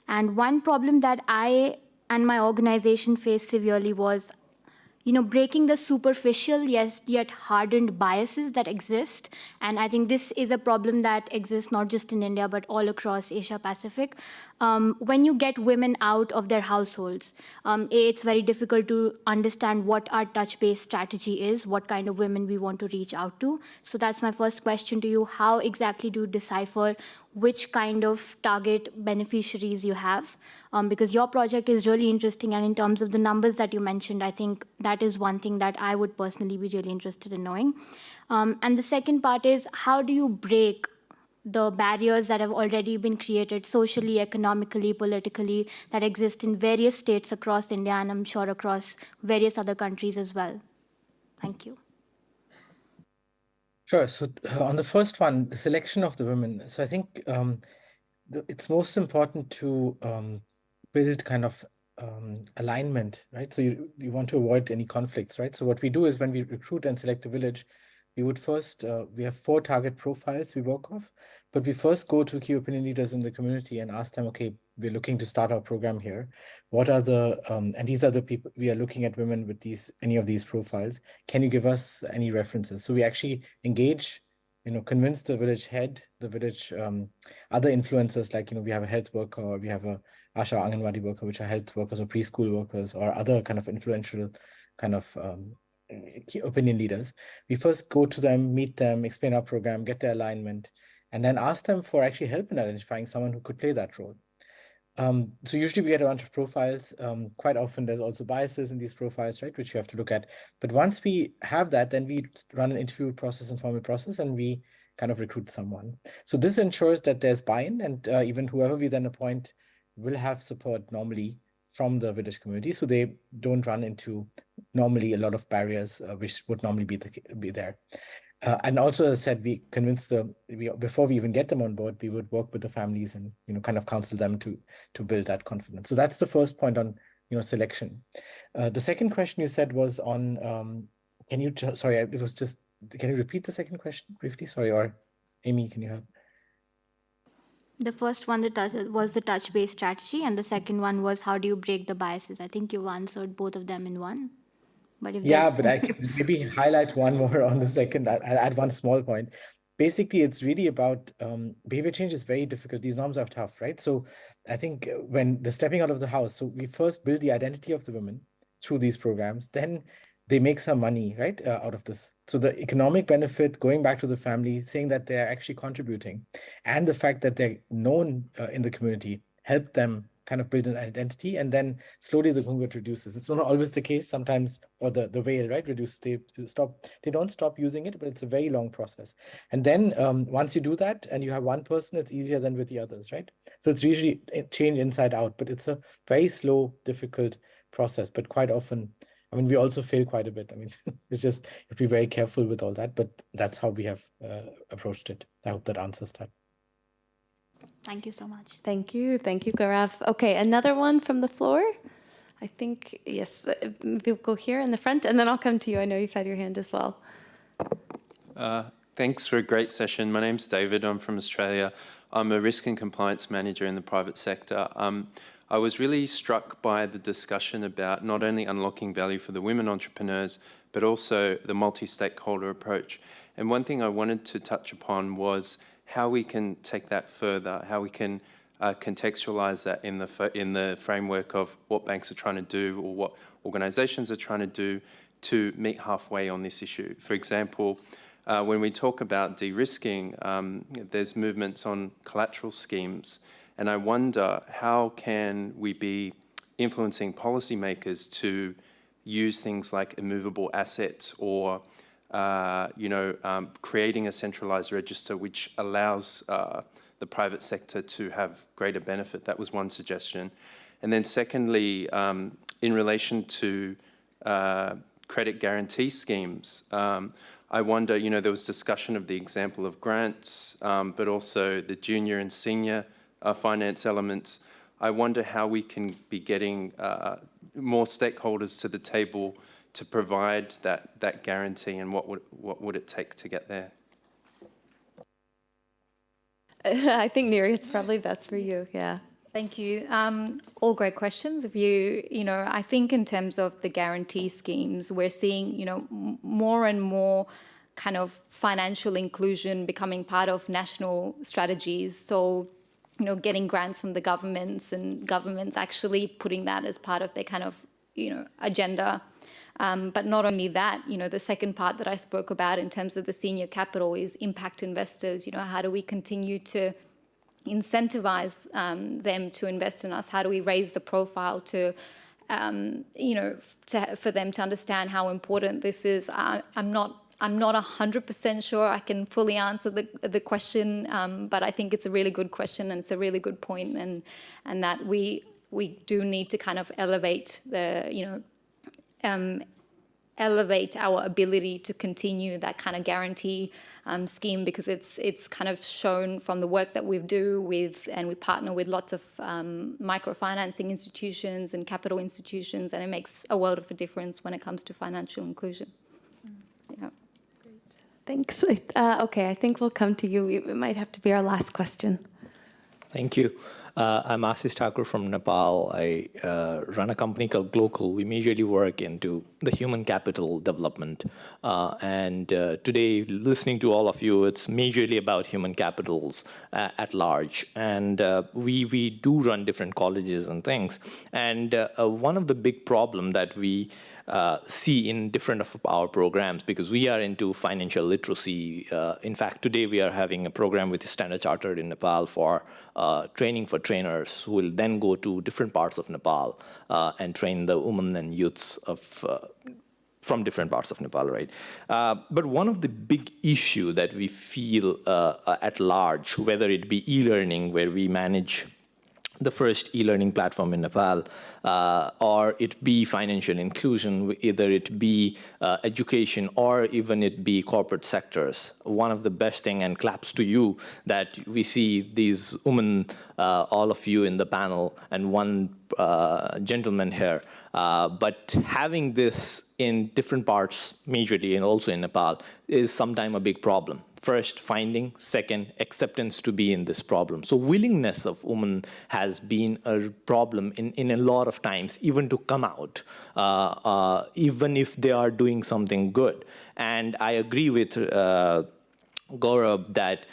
And one problem that I and my organization faced severely was breaking the superficial yet hardened biases that exist. And I think this is a problem that exists not just in India, but all across Asia Pacific. When you get women out of their households, it's very difficult to understand what our touch-based strategy is, what kind of women we want to reach out to. So that's my first question to you. How exactly do you decipher which kind of target beneficiaries you have? Because your project is really interesting, and in terms of the numbers that you mentioned, I think that is one thing that I would personally be really interested in knowing. And the second part is, how do you break the barriers that have already been created socially, economically, politically, that exist in various states across India, and I'm sure across various other countries as well? Thank you. Sure. So on the first one, the selection of the women. So I think it's most important to build kind of alignment, right? So you want to avoid any conflicts, right? So what we do is when we recruit and select a village, we would first, we have 4 target profiles we work off, but we first go to key opinion leaders in the community and ask them, okay, we're looking to start our program here. What are the, and these are the people, we are looking at women with any of these profiles. Can you give us any references? So we actually engage, convince the village head, the village, other influencers, like, we have a health worker, or we have a Asha Anganwadi worker, which are health workers or preschool workers, or other kind of influential kind of key opinion leaders. We first go to them, meet them, explain our program, get their alignment, and then ask them for actually help in identifying someone who could play that role. So usually we get a bunch of profiles. Quite often there's also biases in these profiles, right, which you have to look at. But once we have that, then we run an interview process and formal process, and we kind of recruit someone. So this ensures that there's buy-in, and even whoever we then appoint will have support normally from the village community, so they don't run into normally a lot of barriers which would normally be there. And also, as I said, we convince before we even get them on board, we would work with the families and kind of counsel them to build that confidence. So that's the first point on selection. The second question you said was on can you repeat the second question briefly? Sorry, or Amy, can you help? The first one was the touch-based strategy, and the second one was how do you break the biases? I think you answered both of them in one. But if but I can maybe highlight one more on the second. I'll add one small point. Basically, it's really about behavior change is very difficult. These norms are tough, right? So I think when the stepping out of the house, so we first build the identity of the women through these programs, then they make some money, right, out of this. So the economic benefit, going back to the family, saying that they're actually contributing, and the fact that they're known in the community, help them kind of build an identity, and then slowly the gungat reduces. It's not always the case. Sometimes, or the whale, right, reduces. They don't stop using it, but it's a very long process. And then once you do that, and you have one person, it's easier than with the others, right? So it's usually change inside out, but it's a very slow, difficult process. But quite often, I mean, we also fail quite a bit. I mean, it's just, you have to be very careful with all that, but that's how we have approached it. I hope that answers that. Thank you so much. Thank you. Thank you, Gaurav. Okay, another one from the floor. I think, yes, we'll go here in the front, and then I'll come to you. I know you've had your hand as well. Thanks for a great session. My name's David. I'm from Australia. I'm a risk and compliance manager in the private sector. I was really struck by the discussion about not only unlocking value for the women entrepreneurs, but also the multi-stakeholder approach. And one thing I wanted to touch upon was how we can take that further, how we can contextualize that in the framework of what banks are trying to do or what organizations are trying to do to meet halfway on this issue. For example, when we talk about de-risking, there's movements on collateral schemes. And I wonder, how can we be influencing policymakers to use things like immovable assets or creating a centralized register which allows the private sector to have greater benefit? That was one suggestion. And then secondly, in relation to credit guarantee schemes, I wonder, there was discussion of the example of grants, but also the junior and senior finance elements. I wonder how we can be getting more stakeholders to the table to provide that guarantee, and what would it take to get there? I think, Neri, it's probably best for you, yeah. Thank you. All great questions. I think in terms of the guarantee schemes, we're seeing, more and more kind of financial inclusion becoming part of national strategies. So, getting grants from the governments and governments actually putting that as part of their kind of, agenda. But not only that, the second part that I spoke about in terms of the senior capital is impact investors. How do we continue to incentivize them to invest in us? How do we raise the profile to, for them to understand how important this is? I'm not 100% sure I can fully answer the question, but I think it's a really good question and it's a really good point, and that we do need to kind of elevate elevate our ability to continue that kind of guarantee scheme, because it's kind of shown from the work that we do with, and we partner with lots of microfinancing institutions and capital institutions, and it makes a world of a difference when it comes to financial inclusion. Yeah. Thanks. Okay, I think we'll come to you. It might have to be our last question. Thank you. I'm Ashish Thakur from Nepal. I run a company called Glocal. We majorly work into the human capital development. And today, listening to all of you, it's majorly about human capitals at large. And we do run different colleges and things. And one of the big problem that we see in different of our programs, because we are into financial literacy. In fact, today we are having a program with Standard Chartered in Nepal for training for trainers who will then go to different parts of Nepal and train the women and youths of from different parts of Nepal, right? But one of the big issue that we feel at large, whether it be e-learning, where we manage the first e-learning platform in Nepal, or it be financial inclusion, either it be education, or even it be corporate sectors. One of the best thing, and claps to you, that we see these women, all of you in the panel, and one gentleman here. But having this in different parts, majorly, and also in Nepal, is sometimes a big problem. First, finding. Second, acceptance to be in this problem. So willingness of women has been a problem in a lot of times, even to come out, even if they are doing something good. And I agree with Gaurav that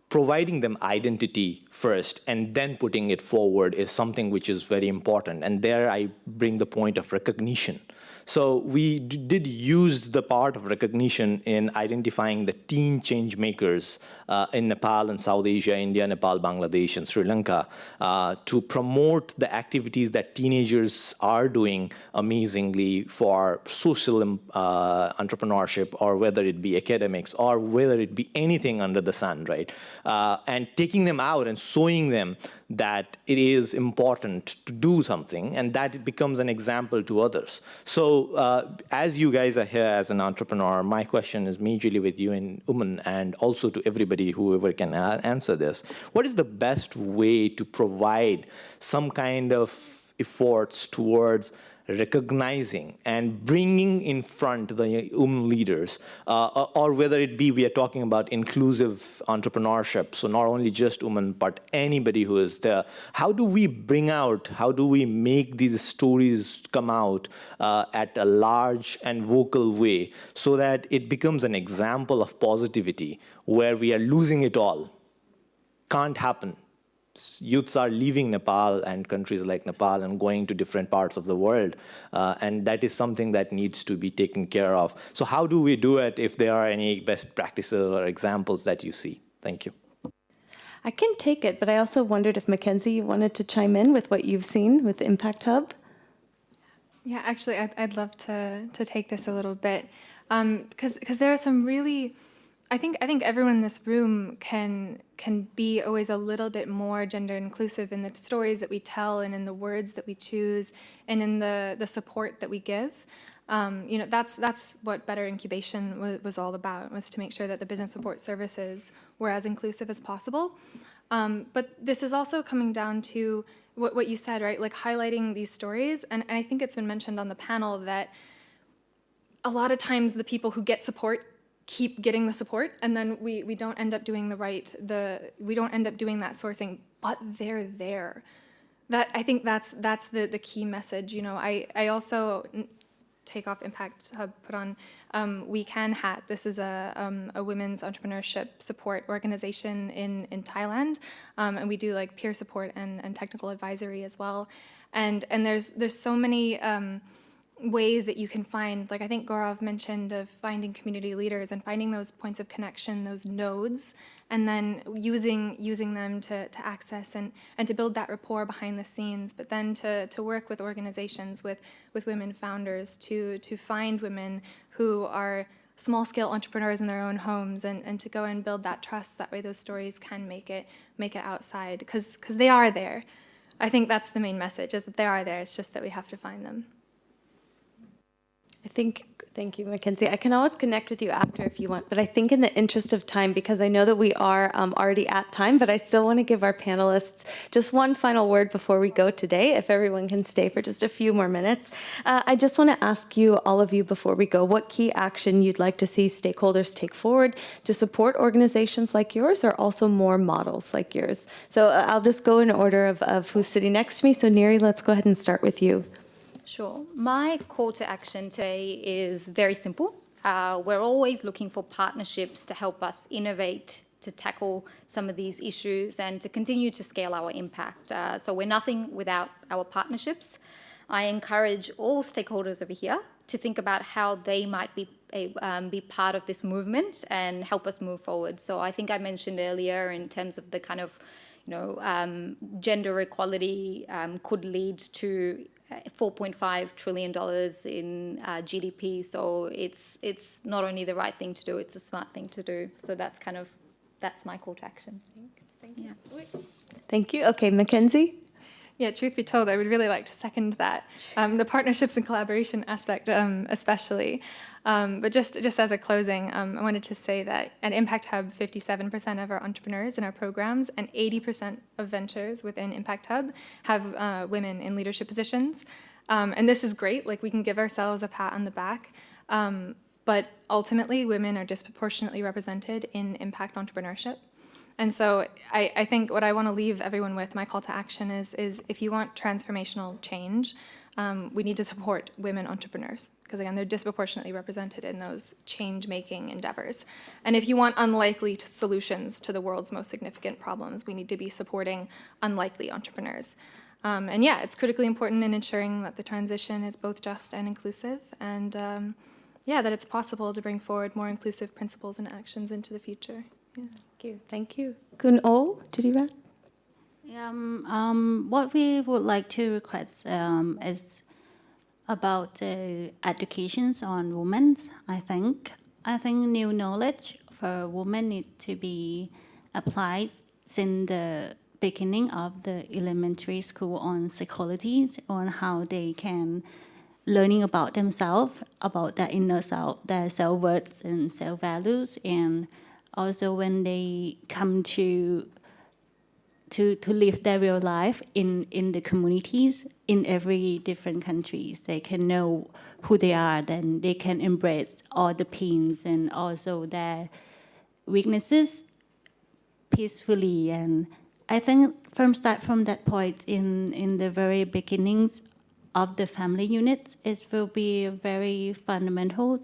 providing them identity first and then putting it forward is something which is very important. And there I bring the point of recognition. So we did use the part of recognition in identifying the teen change makers in Nepal and South Asia, India, Nepal, Bangladesh, and Sri Lanka to promote the activities that teenagers are doing amazingly for social entrepreneurship, or whether it be academics, or whether it be anything under the sun, right? And taking them out and showing them that it is important to do something, and that it becomes an example to others. So as you guys are here as an entrepreneur, my question is majorly with you and Uman, and also to everybody, whoever can answer this. What is the best way to provide some kind of efforts towards recognizing and bringing in front the women leaders, or whether it be we are talking about inclusive entrepreneurship, so not only just women, but anybody who is there. How do we bring out, how do we make these stories come out at a large and vocal way, so that it becomes an example of positivity, where we are losing it all? Can't happen. youths are leaving Nepal and countries like Nepal and going to different parts of the world. And that is something that needs to be taken care of. So how do we do it if there are any best practices or examples that you see? Thank you. I can take it, but I also wondered if Mackenzie, you wanted to chime in with what you've seen with Impact Hub? Yeah, actually, I'd love to take this a little bit, because there are some really, I think everyone in this room can be always a little bit more gender inclusive in the stories that we tell and in the words that we choose and in the support that we give. That's what Better Incubation was all about, was to make sure that the business support services were as inclusive as possible. But this is also coming down to what you said, right? Like highlighting these stories. And I think it's been mentioned on the panel that a lot of times the people who get support keep getting the support, and then we don't end up doing we don't end up doing that sourcing, but they're there. I think that's the key message. I also take off Impact Hub, put on We Can hat. This is a women's entrepreneurship support organization in Thailand, and we do like peer support and technical advisory as well. And there's so many ways that you can find, like I think Gaurav mentioned, of finding community leaders and finding those points of connection, those nodes, and then using them to access and to build that rapport behind the scenes, but then to work with organizations, with women founders, to find women who are small-scale entrepreneurs in their own homes, and to go and build that trust. That way those stories can make it outside, because they are there. I think that's the main message, is that they are there. It's just that we have to find them. Thank you, Mackenzie. I can always connect with you after if you want, but I think in the interest of time, because I know that we are already at time, but I still want to give our panelists just one final word before we go today, if everyone can stay for just a few more minutes. I just want to ask you, all of you, before we go, what key action you'd like to see stakeholders take forward to support organizations like yours, or also more models like yours. So I'll just go in order of who's sitting next to me. So Neri, let's go ahead and start with you. Sure. My call to action today is very simple. We're always looking for partnerships to help us innovate, to tackle some of these issues, and to continue to scale our impact. So we're nothing without our partnerships. I encourage all stakeholders over here to think about how they might be part of this movement and help us move forward. So I think I mentioned earlier, in terms of the kind of gender equality could lead to $4.5 trillion in GDP. So it's not only the right thing to do, it's a smart thing to do. So that's my call to action. Thank you. Yeah. Thank you. Okay, Mackenzie? Yeah, truth be told, I would really like to second that. The partnerships and collaboration aspect especially. But just as a closing, I wanted to say that at Impact Hub, 57% of our entrepreneurs in our programs and 80% of ventures within Impact Hub have women in leadership positions. And this is great, like we can give ourselves a pat on the back. But ultimately, women are disproportionately represented in impact entrepreneurship. And so I think what I want to leave everyone with, my call to action is if you want transformational change, we need to support women entrepreneurs, because again, they're disproportionately represented in those change-making endeavors. And if you want unlikely solutions to the world's most significant problems, we need to be supporting unlikely entrepreneurs. And yeah, it's critically important in ensuring that the transition is both just and inclusive, and yeah, that it's possible to bring forward more inclusive principles and actions into the future. Yeah. Thank you. Kun O, Jirirat? What we would like to request is about educations on women. I think new knowledge for women needs to be applied since the beginning of the elementary school on psychology, on how they can learning about themselves, about their inner self, their self-worth and self-values, and also when they come to live their real life in the communities in every different countries, they can know who they are, then they can embrace all the pains and also their weaknesses peacefully. And I think from that point in the very beginnings of the family units, it will be very fundamental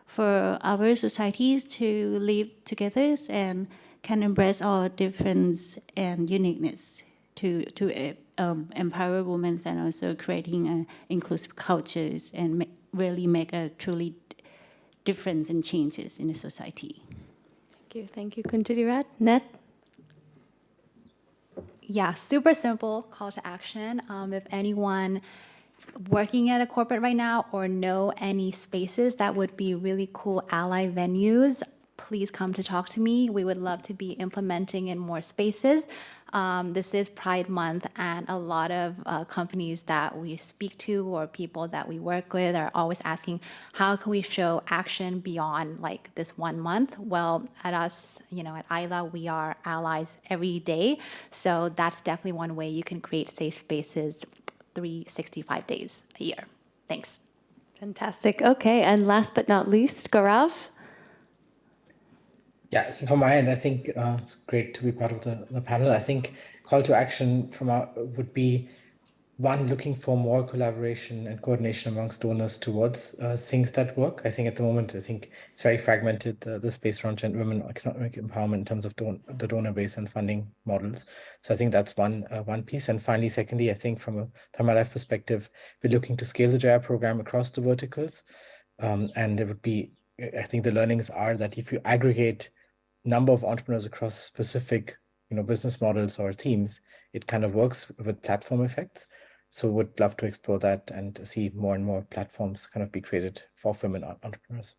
for our societies to live together and can embrace our difference and uniqueness empower women and also creating inclusive cultures and really make a truly difference and changes in the society. Thank you, Kunjitirat. Net? Yeah, super simple call to action. If anyone working at a corporate right now or know any spaces that would be really cool ally venues, please come to talk to me. We would love to be implementing in more spaces. This is Pride Month, and a lot of companies that we speak to or people that we work with are always asking, how can we show action beyond like this 1 month? Well, at us, at ILA, we are allies every day. So that's definitely one way you can create safe spaces 365 days a year. Thanks. Fantastic. Okay, and last but not least, Gaurav? Yeah, so from my end, I think it's great to be part of the panel. I think call to action from our would be one, looking for more collaboration and coordination amongst donors towards things that work. I think at the moment, I think it's very fragmented, the space around women economic empowerment in terms of the donor base and funding models. So I think that's one piece. And finally, secondly, I think from a Thermalife perspective, we're looking to scale the JIA program across the verticals. And it would be, I think the learnings are that if you aggregate number of entrepreneurs across specific business models or themes, it kind of works with platform effects. So would love to explore that and see more and more platforms kind of be created for women entrepreneurs.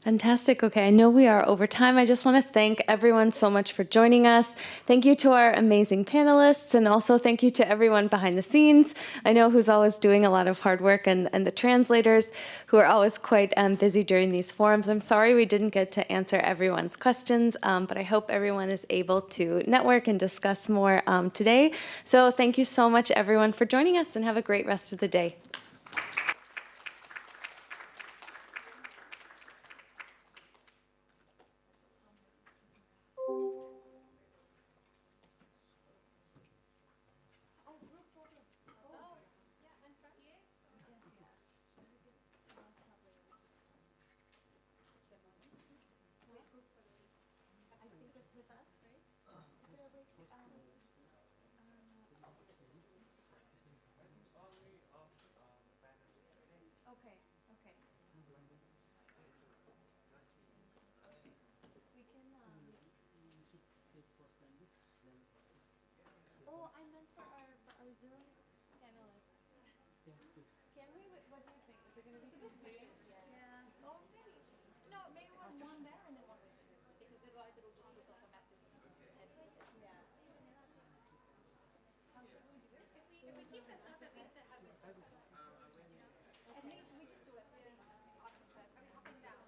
Fantastic. Okay, I know we are over time. I just want to thank everyone so much for joining us. Thank you to our amazing panelists, and also thank you to everyone behind the scenes. I know who's always doing a lot of hard work, and the translators who are always quite busy during these forums. I'm sorry we didn't get to answer everyone's questions, but I hope everyone is able to network and discuss more today. So thank you so much, everyone, for joining us, and have a great rest of the day. Oh, I meant for our Zoom panelists. Can we? What do you think? Is it going to be too big? Yeah. Oh, maybe. No, maybe one there and then one there. Because otherwise it'll just look like a massive head. Yeah. How should we do it? If we keep this up, at least it has a scope. At least we just do it. Awesome. I'm hopping down.